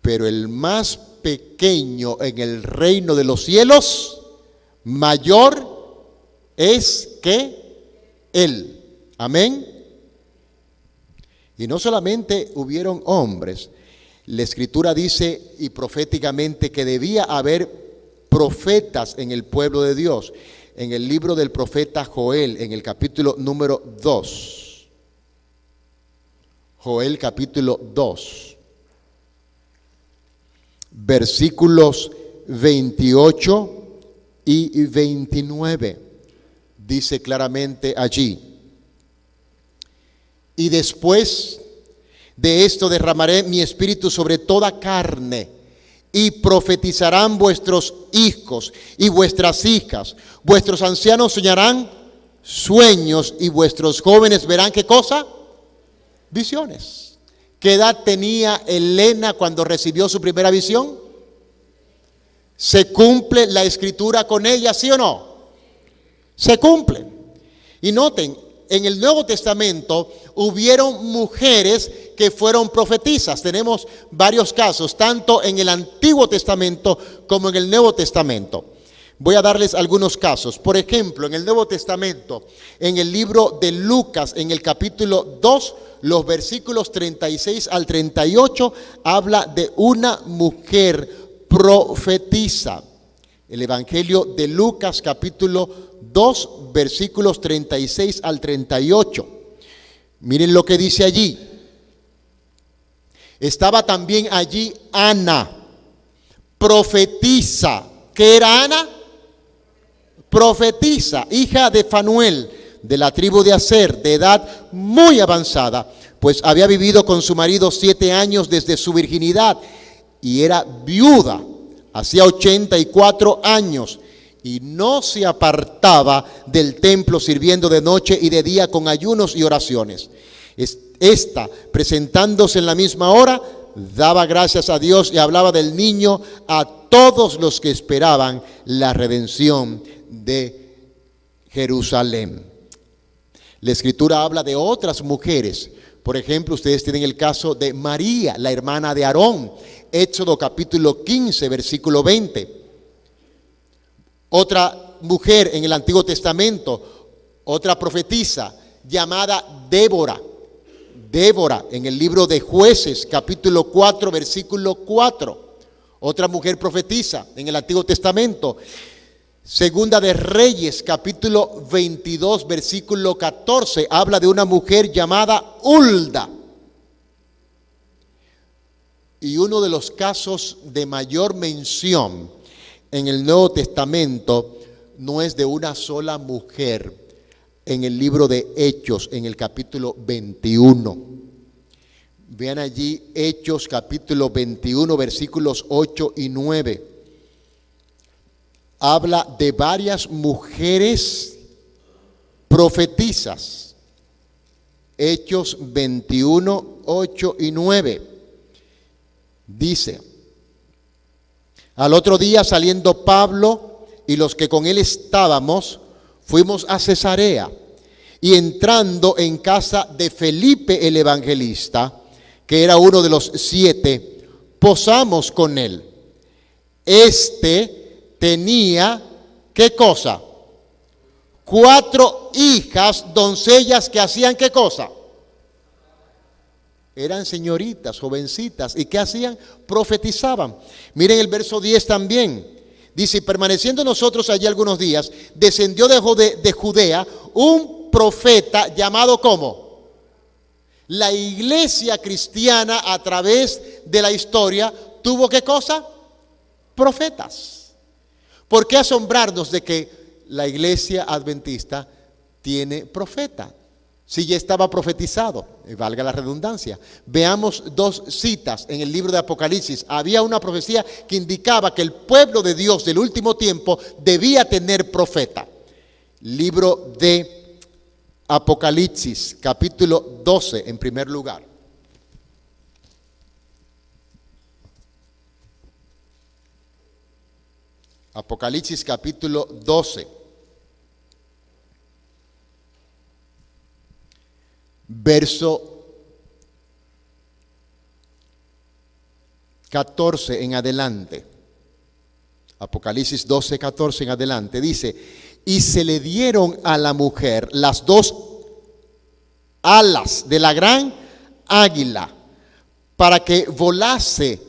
pero el más pequeño en el reino de los cielos, mayor es que Él. Amén. Y no solamente hubieron hombres, la Escritura dice y proféticamente que debía haber profetas en el pueblo de Dios. En el libro del profeta Joel, en el capítulo número 2. Joel capítulo 2. Versículos 28 y 29. Dice claramente allí: y después de esto derramaré mi espíritu sobre toda carne, y profetizarán vuestros hijos y vuestras hijas, vuestros ancianos soñarán sueños y vuestros jóvenes verán ¿qué cosa? Visiones. ¿Qué edad tenía Elena cuando recibió su primera visión? ¿Se cumple la Escritura con ella, sí o no? Se cumple. Y noten, en el Nuevo Testamento hubieron mujeres que fueron profetisas. Tenemos varios casos, tanto en el Antiguo Testamento como en el Nuevo Testamento. Voy a darles algunos casos. Por ejemplo, en el Nuevo Testamento, en el libro de Lucas, en el capítulo 2, los versículos 36 al 38, habla de una mujer profetisa. El Evangelio de Lucas, capítulo 2, versículos 36 al 38. Miren lo que dice allí. Estaba también allí Ana, profetisa. ¿Qué era Ana? Profetisa, hija de Fanuel, de la tribu de Aser, de edad muy avanzada, pues había vivido con su marido 7 años desde su virginidad y era viuda, hacía 84 años, y no se apartaba del templo sirviendo de noche y de día con ayunos y oraciones. Esta, presentándose en la misma hora, daba gracias a Dios y hablaba del niño a todos los que esperaban la redención de Jerusalén. La Escritura habla de otras mujeres. Por ejemplo, ustedes tienen el caso de María, la hermana de Aarón, Éxodo capítulo 15, versículo 20. Otra mujer en el Antiguo Testamento, otra profetisa llamada Débora. Débora en el libro de Jueces, capítulo 4, versículo 4. Otra mujer profetisa en el Antiguo Testamento. Segunda de Reyes, capítulo 22, versículo 14, habla de una mujer llamada Hulda. Y uno de los casos de mayor mención en el Nuevo Testamento no es de una sola mujer, en el libro de Hechos, en el capítulo 21. Vean allí Hechos, capítulo 21, versículos 8 y 9. Habla de varias mujeres profetisas. Hechos 21, 8 y 9. Dice: al otro día, saliendo Pablo y los que con él estábamos, fuimos a Cesarea, y entrando en casa de Felipe el evangelista, que era uno de los 7, posamos con él. Tenía, ¿qué cosa? 4 hijas, doncellas, que hacían ¿qué cosa? Eran señoritas, jovencitas, ¿y qué hacían? Profetizaban. Miren el verso 10 también. Dice: y permaneciendo nosotros allí algunos días, descendió de Judea un profeta llamado ¿cómo? La iglesia cristiana a través de la historia tuvo ¿qué cosa? Profetas. ¿Por qué asombrarnos de que la iglesia adventista tiene profeta? Si ya estaba profetizado, valga la redundancia. Veamos 2 citas en el libro de Apocalipsis. Había una profecía que indicaba que el pueblo de Dios del último tiempo debía tener profeta. Libro de Apocalipsis, capítulo 12, en primer lugar. Apocalipsis, capítulo 12. Verso 14 en adelante. Apocalipsis 12, 14 en adelante. Dice: y se le dieron a la mujer las dos alas de la gran águila para que volase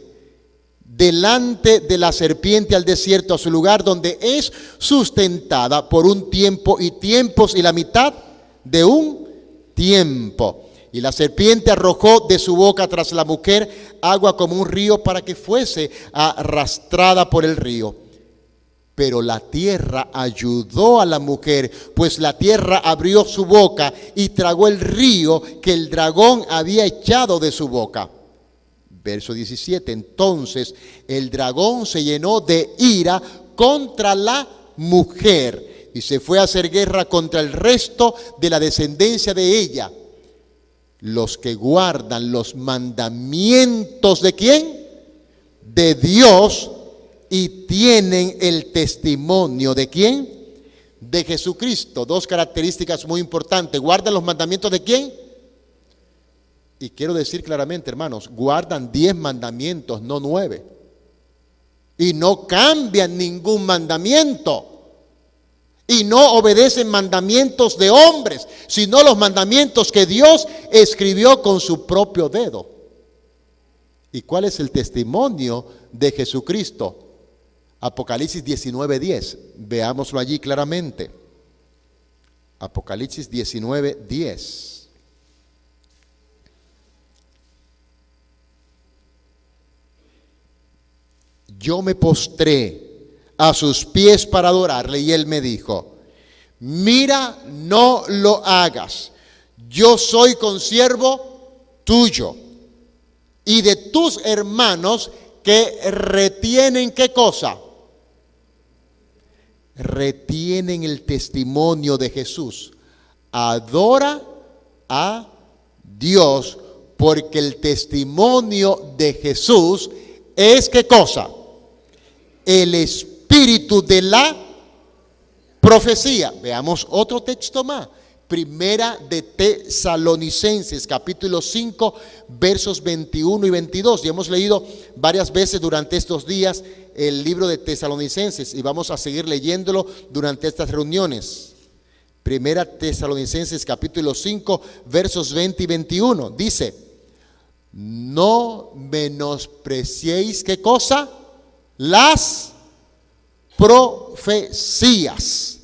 delante de la serpiente al desierto, a su lugar donde es sustentada por un tiempo y tiempos y la mitad de un tiempo. Y la serpiente arrojó de su boca tras la mujer agua como un río para que fuese arrastrada por el río. Pero la tierra ayudó a la mujer, pues la tierra abrió su boca y tragó el río que el dragón había echado de su boca. Verso 17, entonces el dragón se llenó de ira contra la mujer y se fue a hacer guerra contra el resto de la descendencia de ella, los que guardan los mandamientos ¿de quién? De Dios, y tienen el testimonio ¿de quién? De Jesucristo. Dos características muy importantes. ¿Guardan los mandamientos de quién? Y quiero decir claramente, hermanos, guardan 10 mandamientos, no 9. Y no cambian ningún mandamiento. Y no obedecen mandamientos de hombres, sino los mandamientos que Dios escribió con su propio dedo. ¿Y cuál es el testimonio de Jesucristo? Apocalipsis 19:10. Veámoslo allí claramente. Apocalipsis 19:10. Yo me postré a sus pies para adorarle y él me dijo: mira, no lo hagas. Yo soy consiervo tuyo y de tus hermanos que retienen ¿qué cosa? Retienen el testimonio de Jesús. Adora a Dios, porque el testimonio de Jesús es ¿qué cosa? El espíritu de la profecía. Veamos otro texto más. Primera de Tesalonicenses, capítulo 5, versos 21 y 22. Y hemos leído varias veces durante estos días el libro de Tesalonicenses y vamos a seguir leyéndolo durante estas reuniones. Primera Tesalonicenses, capítulo 5, versos 20 y 21. Dice: no menospreciéis ¿qué cosa? Las profecías.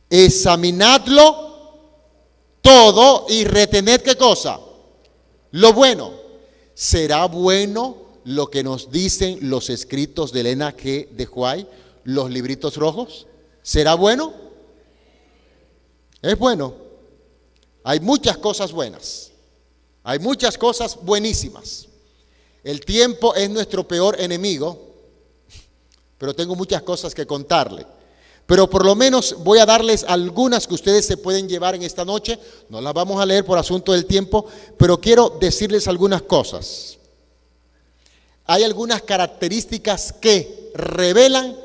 Examinadlo todo y retened ¿qué cosa? Lo bueno. ¿Será bueno lo que nos dicen los escritos de Elena G. de White, los libritos rojos? ¿Será bueno? Es bueno. Hay muchas cosas buenas. Hay muchas cosas buenísimas. El tiempo es nuestro peor enemigo, pero tengo muchas cosas que contarle. Pero por lo menos voy a darles algunas que ustedes se pueden llevar en esta noche. No las vamos a leer por asunto del tiempo, pero quiero decirles algunas cosas. Hay algunas características que revelan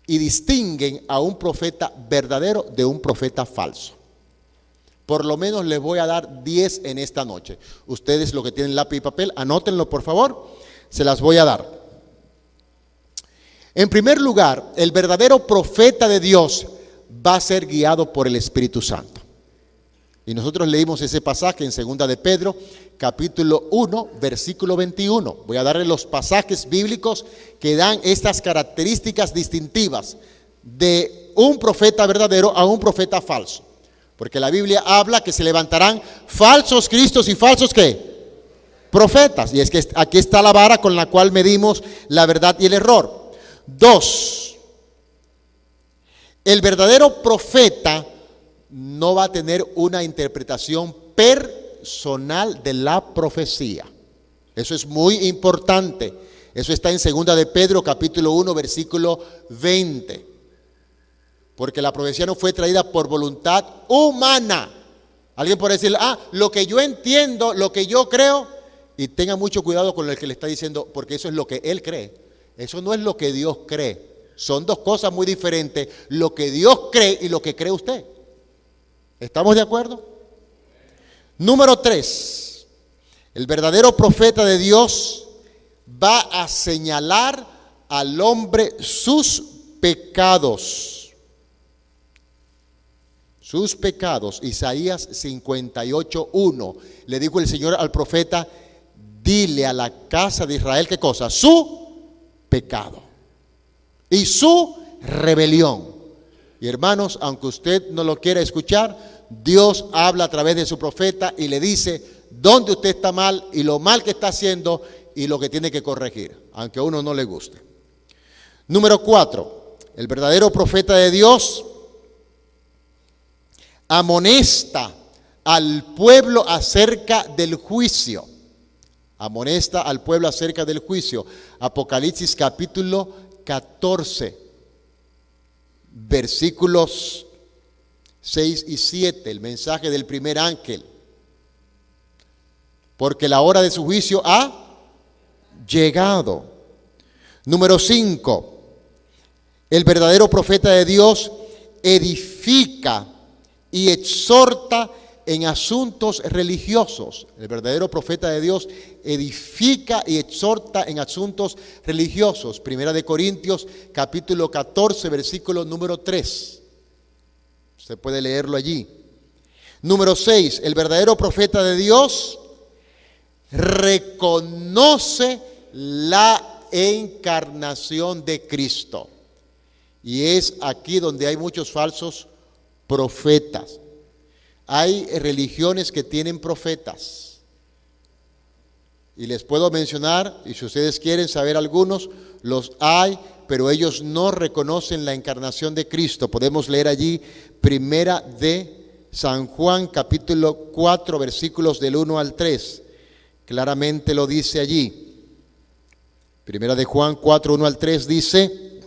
y distinguen a un profeta verdadero de un profeta falso. Por lo menos les voy a dar 10 en esta noche. Ustedes, lo que tienen lápiz y papel, anótenlo por favor, se las voy a dar. En primer lugar, el verdadero profeta de Dios va a ser guiado por el Espíritu Santo. Y nosotros leímos ese pasaje en 2 de Pedro, capítulo 1, versículo 21. Voy a darle los pasajes bíblicos que dan estas características distintivas de un profeta verdadero a un profeta falso. Porque la Biblia habla que se levantarán falsos cristos y falsos ¿qué? Profetas. Y es que aquí está la vara con la cual medimos la verdad y el error. 2. El verdadero profeta no va a tener una interpretación personal de la profecía. Eso es muy importante. Eso está en 2 de Pedro, capítulo 1, versículo 20. Porque la profecía no fue traída por voluntad humana. Alguien puede decir, lo que yo entiendo, lo que yo creo, y tenga mucho cuidado con el que le está diciendo, porque eso es lo que él cree. Eso no es lo que Dios cree. Son dos cosas muy diferentes, lo que Dios cree y lo que cree usted. ¿Estamos de acuerdo? Número 3. El verdadero profeta de Dios va a señalar al hombre sus pecados. Sus pecados. Isaías 58:1. Le dijo el Señor al profeta: dile a la casa de Israel, ¿qué cosa? Su pecado y su rebelión. Y hermanos, aunque usted no lo quiera escuchar, Dios habla a través de su profeta y le dice dónde usted está mal y lo mal que está haciendo y lo que tiene que corregir, aunque a uno no le guste. Número 4, el verdadero profeta de Dios amonesta al pueblo acerca del juicio. Amonesta al pueblo acerca del juicio. Apocalipsis capítulo 14, versículos 6 y 7, el mensaje del primer ángel. Porque la hora de su juicio ha llegado. Número 5, el verdadero profeta de Dios edifica y exhorta en asuntos religiosos. El verdadero profeta de Dios edifica y exhorta en asuntos religiosos. Primera de Corintios capítulo 14, versículo número 3. Usted puede leerlo allí. Número 6, el verdadero profeta de Dios reconoce la encarnación de Cristo. Y es aquí donde hay muchos falsos profetas. Hay religiones que tienen profetas. Y les puedo mencionar, y si ustedes quieren saber algunos, los hay, pero ellos no reconocen la encarnación de Cristo. Podemos leer allí Primera de San Juan, capítulo 4, versículos del 1 al 3. Claramente lo dice allí. Primera de Juan 4, 1 al 3 dice: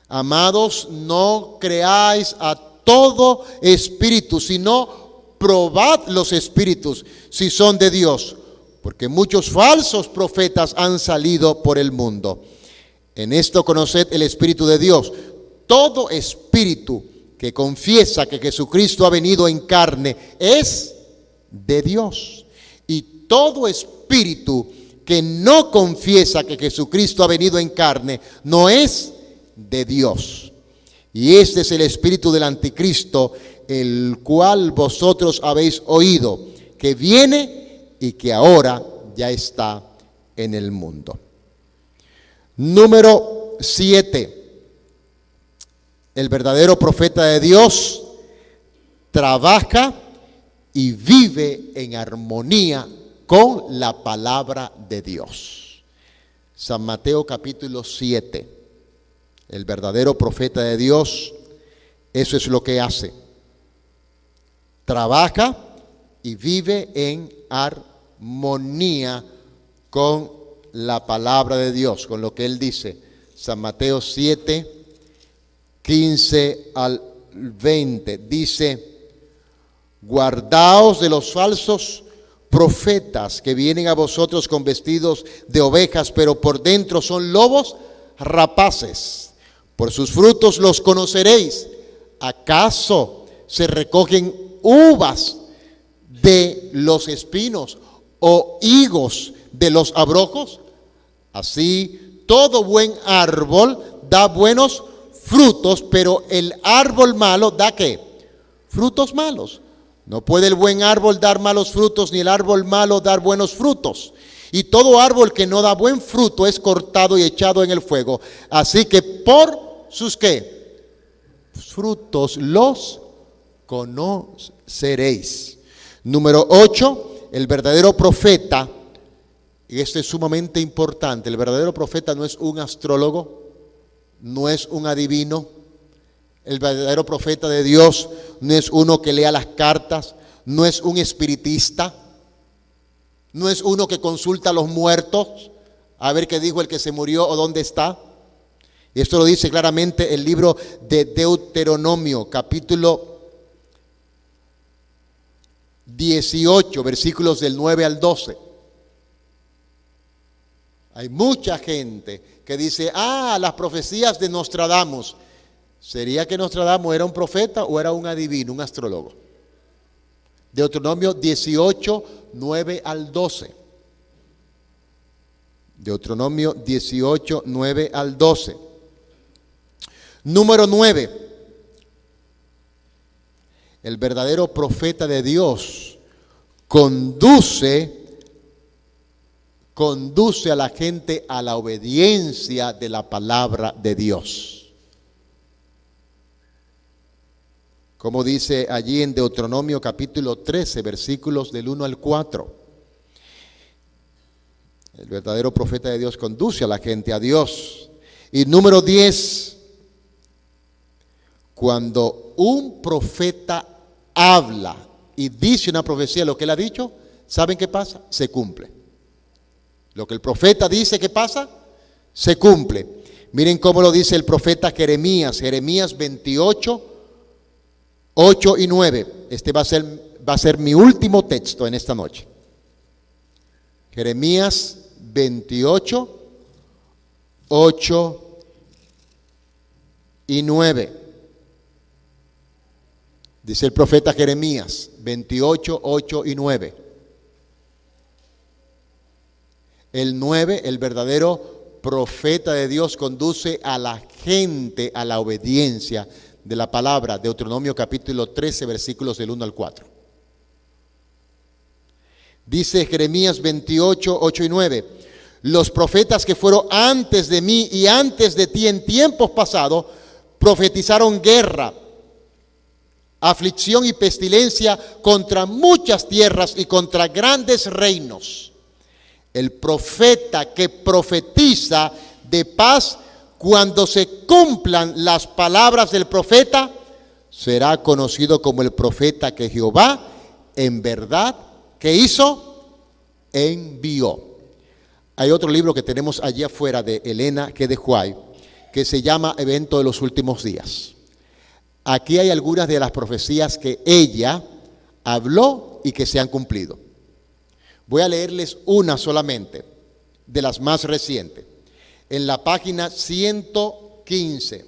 amados, no creáis a todo espíritu, sino probad los espíritus si son de Dios, porque muchos falsos profetas han salido por el mundo. En esto conoced el Espíritu de Dios. Todo espíritu que confiesa que Jesucristo ha venido en carne es de Dios. Y todo espíritu que no confiesa que Jesucristo ha venido en carne no es de Dios. Y este es el espíritu del anticristo, el cual vosotros habéis oído, que viene y que ahora ya está en el mundo. Número 7. El verdadero profeta de Dios trabaja y vive en armonía con la palabra de Dios. San Mateo capítulo 7. El verdadero profeta de Dios, eso es lo que hace. Trabaja y vive en armonía con la palabra de Dios, con lo que Él dice. San Mateo 7, 15 al 20. Dice: guardaos de los falsos profetas que vienen a vosotros con vestidos de ovejas, pero por dentro son lobos rapaces. Por sus frutos los conoceréis. ¿Acaso se recogen uvas de los espinos o higos de los abrojos? Así, todo buen árbol da buenos frutos, pero el árbol malo da ¿qué? Frutos malos. No puede el buen árbol dar malos frutos, ni el árbol malo dar buenos frutos. Y todo árbol que no da buen fruto es cortado y echado en el fuego. Así que por sus ¿qué? Frutos los conoceréis. Número 8, el verdadero profeta, y esto es sumamente importante, el verdadero profeta no es un astrólogo, no es un adivino. El verdadero profeta de Dios no es uno que lea las cartas, no es un espiritista, no es uno que consulta a los muertos a ver qué dijo el que se murió o dónde está. Y esto lo dice claramente el libro de Deuteronomio, capítulo 18, versículos del 9 al 12. Hay mucha gente que dice: las profecías de Nostradamus. ¿Sería que Nostradamus era un profeta o era un adivino, un astrólogo? Deuteronomio 18, 9 al 12. Deuteronomio 18, 9 al 12. Número 9. El verdadero profeta de Dios conduce a la gente a la obediencia de la palabra de Dios. Como dice allí en Deuteronomio capítulo 13, versículos del 1 al 4. El verdadero profeta de Dios conduce a la gente a Dios. Y número 10, cuando un profeta habla y dice una profecía, lo que él ha dicho, ¿saben qué pasa? Se cumple. Lo que el profeta dice que pasa, se cumple. Miren cómo lo dice el profeta Jeremías, Jeremías 28, 8 y 9. Este va a ser mi último texto en esta noche. Jeremías 28, 8 y 9. Dice el profeta Jeremías 28, 8 y 9. El 9, el verdadero profeta de Dios conduce a la gente a la obediencia de la palabra. Deuteronomio capítulo 13, versículos del 1 al 4. Dice Jeremías 28, 8 y 9. Los profetas que fueron antes de mí y antes de ti en tiempos pasados profetizaron guerra, aflicción y pestilencia contra muchas tierras y contra grandes reinos. El profeta que profetiza de paz, cuando se cumplan las palabras del profeta, será conocido como el profeta que Jehová en verdad, ¿qué hizo? Envió. Hay otro libro que tenemos allí afuera de Elena G. de White, que se llama Evento de los Últimos Días. Aquí hay algunas de las profecías que ella habló y que se han cumplido. Voy a leerles una solamente, de las más recientes. En la página 115.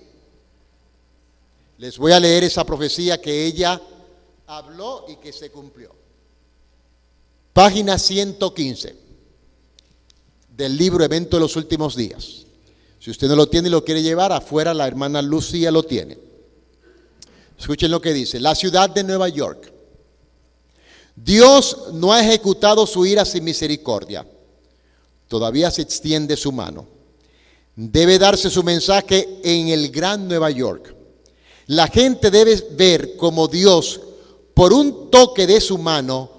Les voy a leer esa profecía que ella habló y que se cumplió. Página 115 del libro Evento de los Últimos Días. Si usted no lo tiene y lo quiere llevar, afuera la hermana Lucía lo tiene. Escuchen lo que dice. La ciudad de Nueva York. Dios no ha ejecutado su ira sin misericordia. Todavía se extiende su mano. Debe darse su mensaje en el gran Nueva York. La gente debe ver cómo Dios, por un toque de su mano,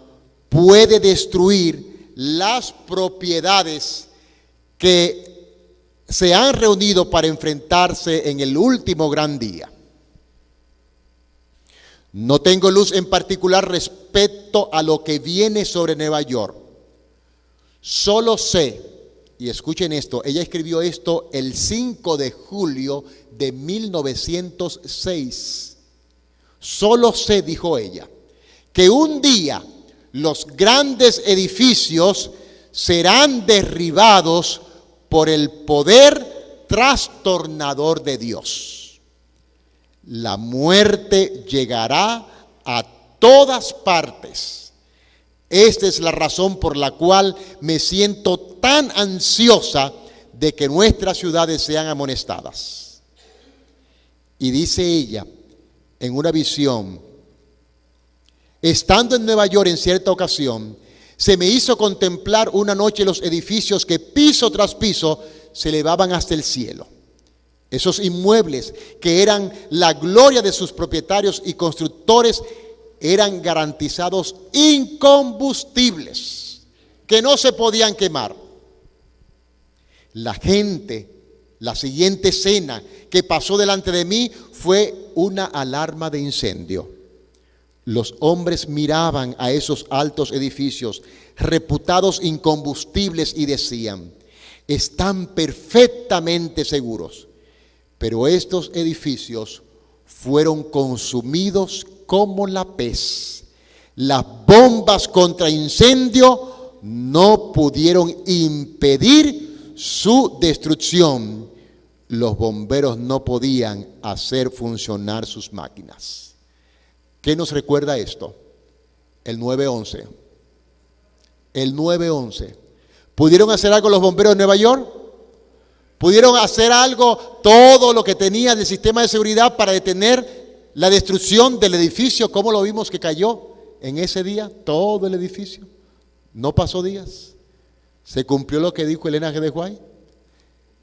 puede destruir las propiedades que se han reunido para enfrentarse en el último gran día. No tengo luz en particular respecto a lo que viene sobre Nueva York. Solo sé, y escuchen esto, ella escribió esto el 5 de julio de 1906. Solo sé, dijo ella, que un día los grandes edificios serán derribados por el poder trastornador de Dios. La muerte llegará a todas partes. Esta es la razón por la cual me siento tan ansiosa de que nuestras ciudades sean amonestadas. Y dice ella, en una visión, estando en Nueva York en cierta ocasión, se me hizo contemplar una noche los edificios que piso tras piso se elevaban hasta el cielo. Esos inmuebles que eran la gloria de sus propietarios y constructores eran garantizados incombustibles, que no se podían quemar. La gente, la siguiente escena que pasó delante de mí fue una alarma de incendio. Los hombres miraban a esos altos edificios reputados incombustibles y decían, están perfectamente seguros. Pero estos edificios fueron consumidos como la pez. Las bombas contra incendio no pudieron impedir su destrucción. Los bomberos no podían hacer funcionar sus máquinas. ¿Qué nos recuerda esto? El 9/11. El 9/11. ¿Pudieron hacer algo los bomberos de Nueva York? Pudieron hacer algo, todo lo que tenía del sistema de seguridad para detener la destrucción del edificio. ¿Cómo lo vimos que cayó en ese día? Todo el edificio. No pasó días. Se cumplió lo que dijo Elena G. de White.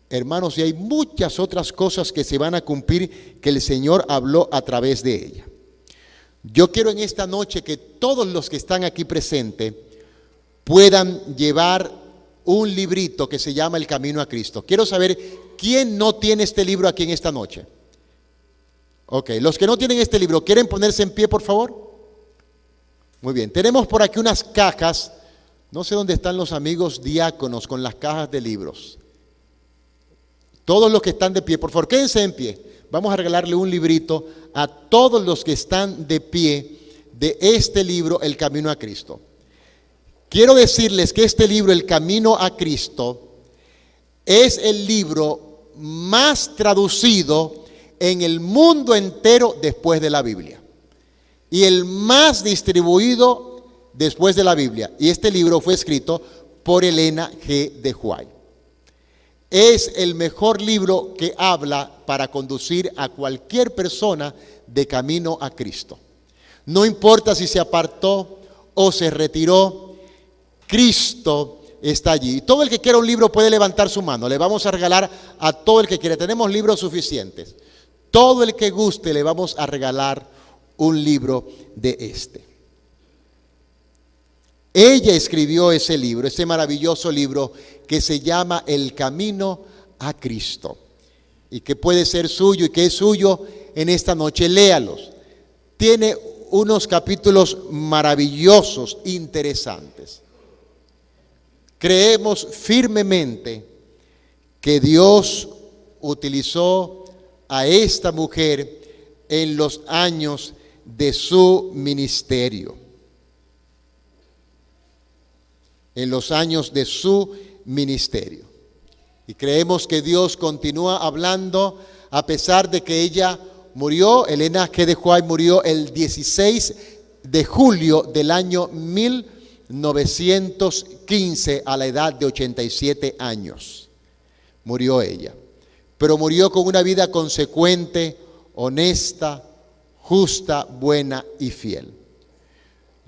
Hermanos, y hay muchas otras cosas que se van a cumplir que el Señor habló a través de ella. Yo quiero en esta noche que todos los que están aquí presentes puedan llevar un librito que se llama El Camino a Cristo. Quiero saber quién no tiene este libro aquí en esta noche. Ok, los que no tienen este libro, ¿quieren ponerse en pie, por favor? Muy bien, tenemos por aquí unas cajas. No sé dónde están los amigos diáconos con las cajas de libros. Todos los que están de pie, por favor, quédense en pie. Vamos a regalarle un librito a todos los que están de pie de este libro, El Camino a Cristo. Quiero decirles que este libro, El Camino a Cristo, es el libro más traducido en el mundo entero después de la Biblia. Y el más distribuido después de la Biblia. Y este libro fue escrito por Elena G. de White. Es el mejor libro que habla para conducir a cualquier persona de camino a Cristo. No importa si se apartó o se retiró, Cristo está allí. Todo el que quiera un libro puede levantar su mano. Le vamos a regalar a todo el que quiera. Tenemos libros suficientes. Todo el que guste le vamos a regalar un libro de este. Ella escribió ese libro, ese maravilloso libro que se llama El Camino a Cristo y que puede ser suyo y que es suyo en esta noche. Léalos. Tiene unos capítulos maravillosos, interesantes. Creemos firmemente que Dios utilizó a esta mujer en los años de su ministerio. En los años de su ministerio. Y creemos que Dios continúa hablando a pesar de que ella murió. Elena G. de White murió el 16 de julio del año 1915 a la edad de 87 años. Murió ella. Pero murió con una vida consecuente, honesta, justa, buena y fiel.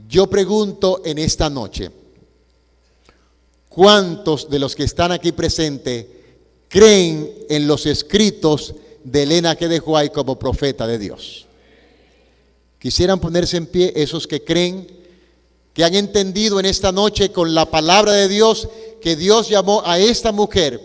Yo pregunto en esta noche, ¿cuántos de los que están aquí presentes creen en los escritos de Elena G. de White como profeta de Dios? Quisieran ponerse en pie esos que creen, que han entendido en esta noche con la palabra de Dios que Dios llamó a esta mujer,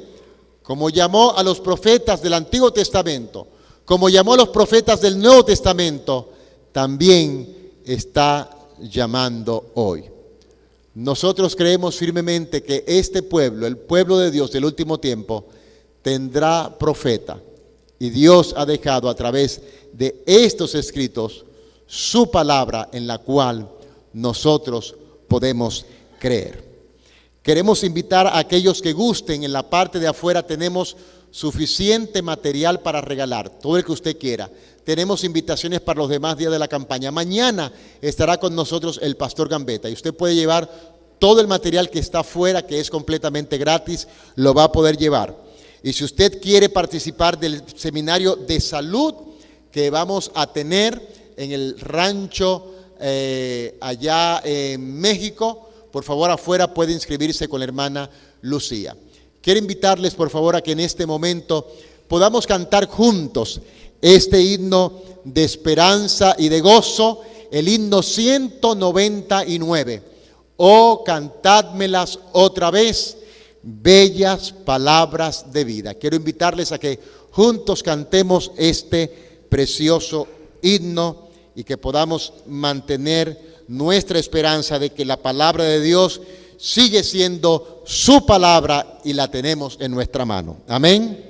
como llamó a los profetas del Antiguo Testamento, como llamó a los profetas del Nuevo Testamento, también está llamando hoy. Nosotros creemos firmemente que este pueblo, el pueblo de Dios del último tiempo, tendrá profeta. Y Dios ha dejado a través de estos escritos su palabra en la cual nosotros podemos creer. Queremos invitar a aquellos que gusten. En la parte de afuera tenemos suficiente material para regalar, todo el que usted quiera. Tenemos invitaciones para los demás días de la campaña. Mañana estará con nosotros el pastor Gambetta y usted puede llevar todo el material que está afuera, que es completamente gratis, lo va a poder llevar. Y si usted quiere participar del seminario de salud que vamos a tener en el rancho allá en México, por favor afuera puede inscribirse con la hermana Lucía. Quiero invitarles por favor a que en este momento podamos cantar juntos este himno de esperanza y de gozo, el himno 199. Oh, cantádmelas otra vez, bellas palabras de vida. Quiero invitarles a que juntos cantemos este precioso himno y que podamos mantener nuestra esperanza de que la palabra de Dios sigue siendo su palabra y la tenemos en nuestra mano. Amén.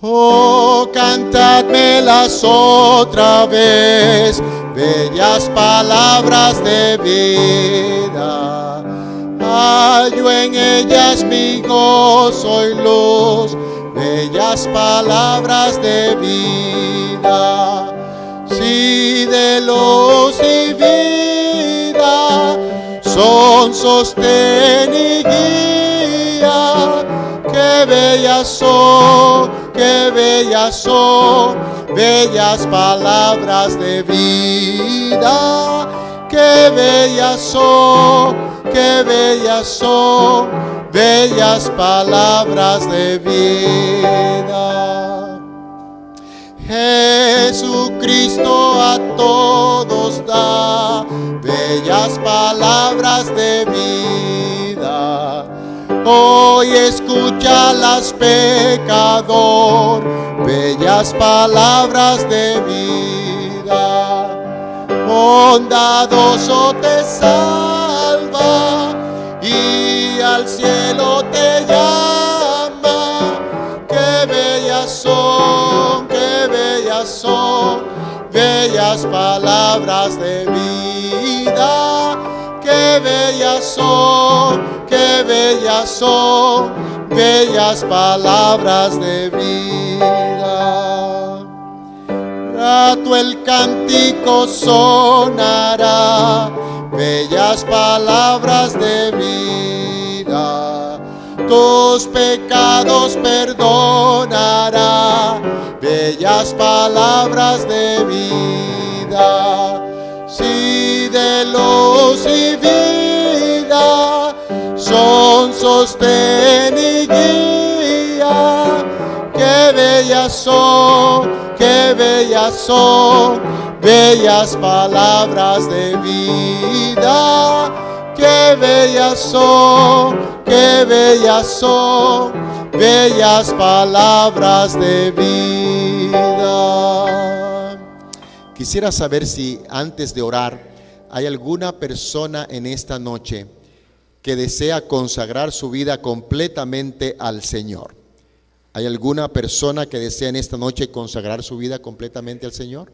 Oh, cantádmelas otra vez, bellas palabras de vida. hallo en ellas mi gozo y luz, bellas palabras de vida, sí, de luz y vida, son sostén y guía. Qué bellas son, qué bellas son, bellas palabras de vida. Qué bellas son, qué bellas son, bellas palabras de vida. Jesucristo a todos da bellas palabras de vida. Hoy escúchalas, pecador, bellas palabras de vida. Bondadoso te salva y al cielo te llama. Qué bellas son, qué bellas son, bellas palabras de vida. Qué bellas son, qué bellas son, bellas palabras de vida. Rato el cántico sonará, bellas palabras de vida. Tus pecados perdonará, bellas palabras de vida. Sí, de luz y vida, son sostén y guía. Qué bellas son, qué bellas son, bellas palabras de vida. Qué bellas son, qué bellas son, bellas palabras de vida. Quisiera saber si antes de orar hay alguna persona en esta noche que desea consagrar su vida completamente al Señor. ¿Hay alguna persona que desea en esta noche consagrar su vida completamente al Señor?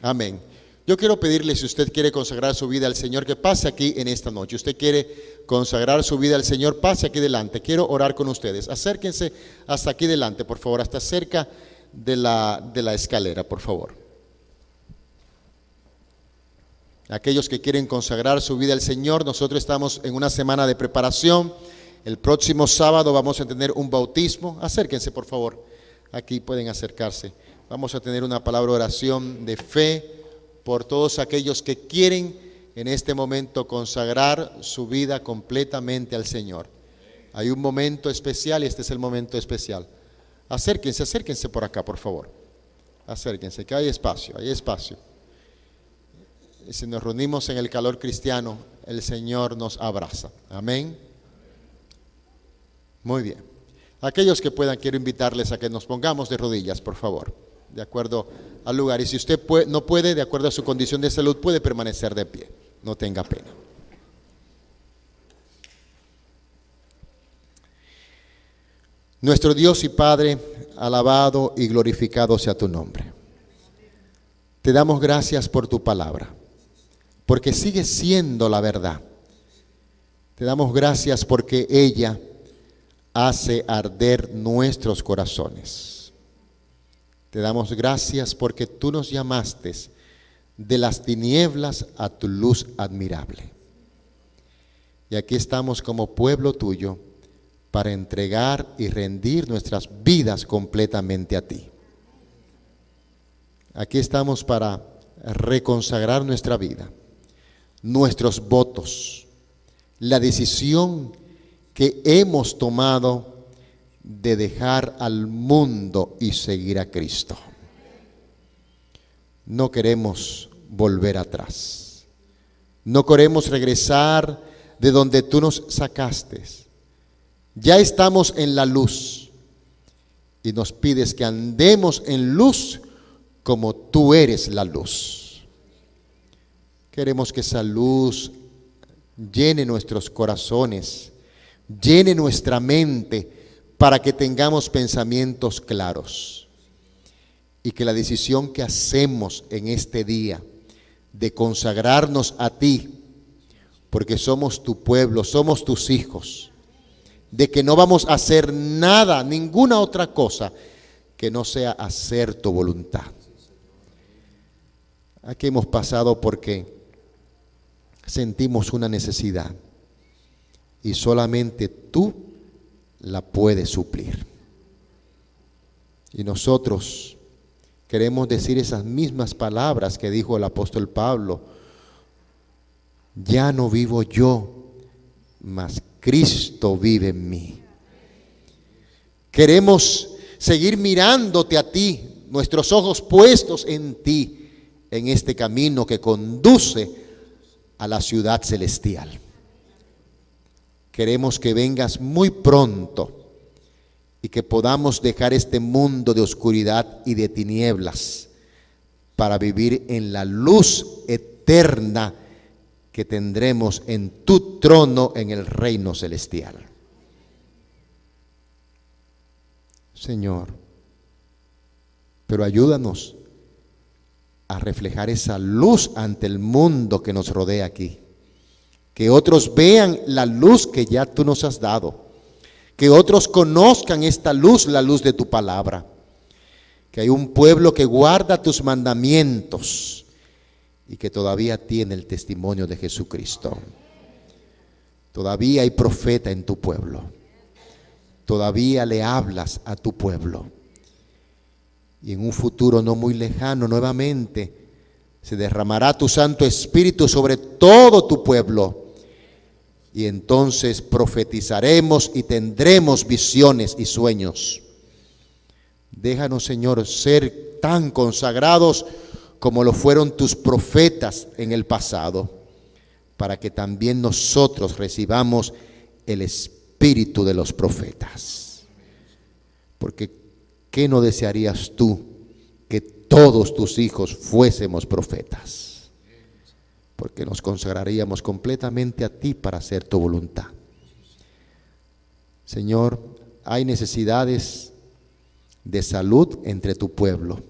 Amén. Yo quiero pedirle, si usted quiere consagrar su vida al Señor, que pase aquí en esta noche. Usted quiere consagrar su vida al Señor, pase aquí delante. Quiero orar con ustedes. Acérquense hasta aquí delante, por favor, hasta cerca de la escalera, por favor. Aquellos que quieren consagrar su vida al Señor, nosotros estamos en una semana de preparación. El próximo sábado vamos a tener un bautismo. Acérquense, por favor. Aquí pueden acercarse. Vamos a tener una palabra de oración de fe por todos aquellos que quieren en este momento consagrar su vida completamente al Señor. Hay un momento especial y este es el momento especial. Acérquense, acérquense por acá, por favor. Acérquense, que hay espacio, hay espacio. Y si nos reunimos en el calor cristiano, el Señor nos abraza. Amén. Muy bien. Aquellos que puedan, quiero invitarles a que nos pongamos de rodillas, por favor, de acuerdo al lugar. Y si usted no puede, de acuerdo a su condición de salud, puede permanecer de pie. No tenga pena. Nuestro Dios y Padre, alabado y glorificado sea tu nombre. Te damos gracias por tu palabra, porque sigue siendo la verdad. Te damos gracias porque ella hace arder nuestros corazones. Te damos gracias porque tú nos llamaste de las tinieblas a tu luz admirable. Y aquí estamos como pueblo tuyo para entregar y rendir nuestras vidas completamente a ti. Aquí estamos para reconsagrar nuestra vida, nuestros votos, la decisión que hemos tomado de dejar al mundo y seguir a Cristo. No queremos volver atrás. No queremos regresar de donde tú nos sacaste. Ya estamos en la luz y nos pides que andemos en luz como tú eres la luz. Queremos que esa luz llene nuestros corazones, llene nuestra mente para que tengamos pensamientos claros y que la decisión que hacemos en este día de consagrarnos a ti porque somos tu pueblo, somos tus hijos, de que no vamos a hacer nada, ninguna otra cosa que no sea hacer tu voluntad. Aquí hemos pasado porque sentimos una necesidad y solamente tú la puedes suplir. Y nosotros queremos decir esas mismas palabras que dijo el apóstol Pablo: ya no vivo yo, mas Cristo vive en mí. Queremos seguir mirándote a ti, nuestros ojos puestos en ti, en este camino que conduce a la ciudad celestial. Queremos que vengas muy pronto y que podamos dejar este mundo de oscuridad y de tinieblas para vivir en la luz eterna que tendremos en tu trono en el reino celestial. Señor, pero ayúdanos a reflejar esa luz ante el mundo que nos rodea aquí. Que otros vean la luz que ya tú nos has dado. Que otros conozcan esta luz, la luz de tu palabra. Que hay un pueblo que guarda tus mandamientos y que todavía tiene el testimonio de Jesucristo. Todavía hay profeta en tu pueblo. Todavía le hablas a tu pueblo. Y en un futuro no muy lejano, nuevamente, se derramará tu Santo Espíritu sobre todo tu pueblo. Y entonces profetizaremos y tendremos visiones y sueños. Déjanos, Señor, ser tan consagrados como lo fueron tus profetas en el pasado, para que también nosotros recibamos el espíritu de los profetas. Porque ¿qué no desearías tú? Que todos tus hijos fuésemos profetas, porque nos consagraríamos completamente a ti para hacer tu voluntad. Señor, hay necesidades de salud entre tu pueblo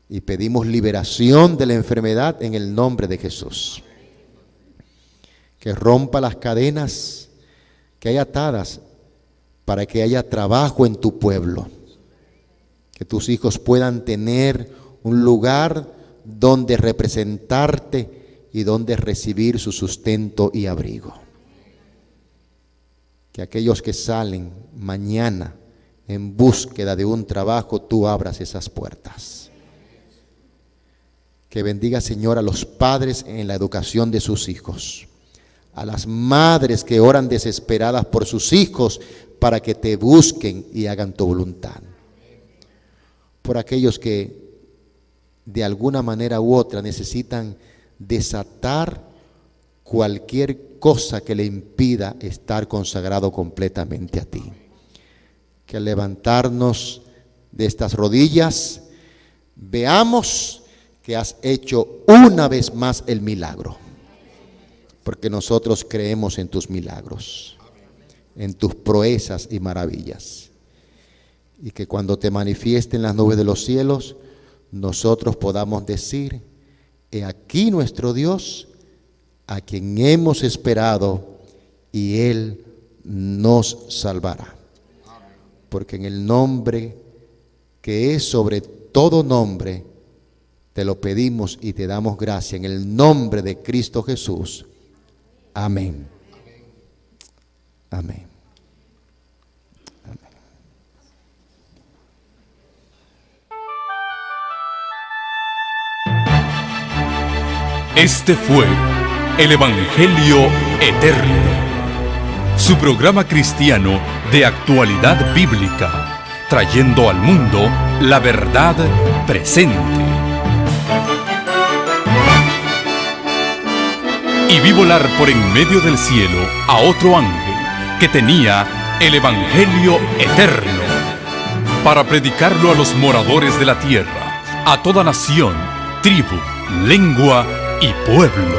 y pedimos liberación de la enfermedad en el nombre de Jesús. Que rompa las cadenas que hay atadas para que haya trabajo en tu pueblo. Que tus hijos puedan tener un lugar donde representarte y donde recibir su sustento y abrigo. Que aquellos que salen mañana en búsqueda de un trabajo, tú abras esas puertas. Que bendiga, Señor, a los padres en la educación de sus hijos, a las madres que oran desesperadas por sus hijos para que te busquen y hagan tu voluntad. Por aquellos que de alguna manera u otra necesitan desatar cualquier cosa que le impida estar consagrado completamente a ti. Que al levantarnos de estas rodillas veamos que has hecho una vez más el milagro, porque nosotros creemos en tus milagros, en tus proezas y maravillas. Y que cuando te manifiesten las nubes de los cielos, nosotros podamos decir: he aquí nuestro Dios, a quien hemos esperado, y Él nos salvará. Porque en el nombre que es sobre todo nombre, te lo pedimos y te damos gracia, en el nombre de Cristo Jesús. Amén. Amén. Este fue el Evangelio Eterno, su programa cristiano de actualidad bíblica, trayendo al mundo la verdad presente. Y vi volar por en medio del cielo a otro ángel que tenía el Evangelio Eterno, para predicarlo a los moradores de la tierra, a toda nación, tribu, lengua y pueblo.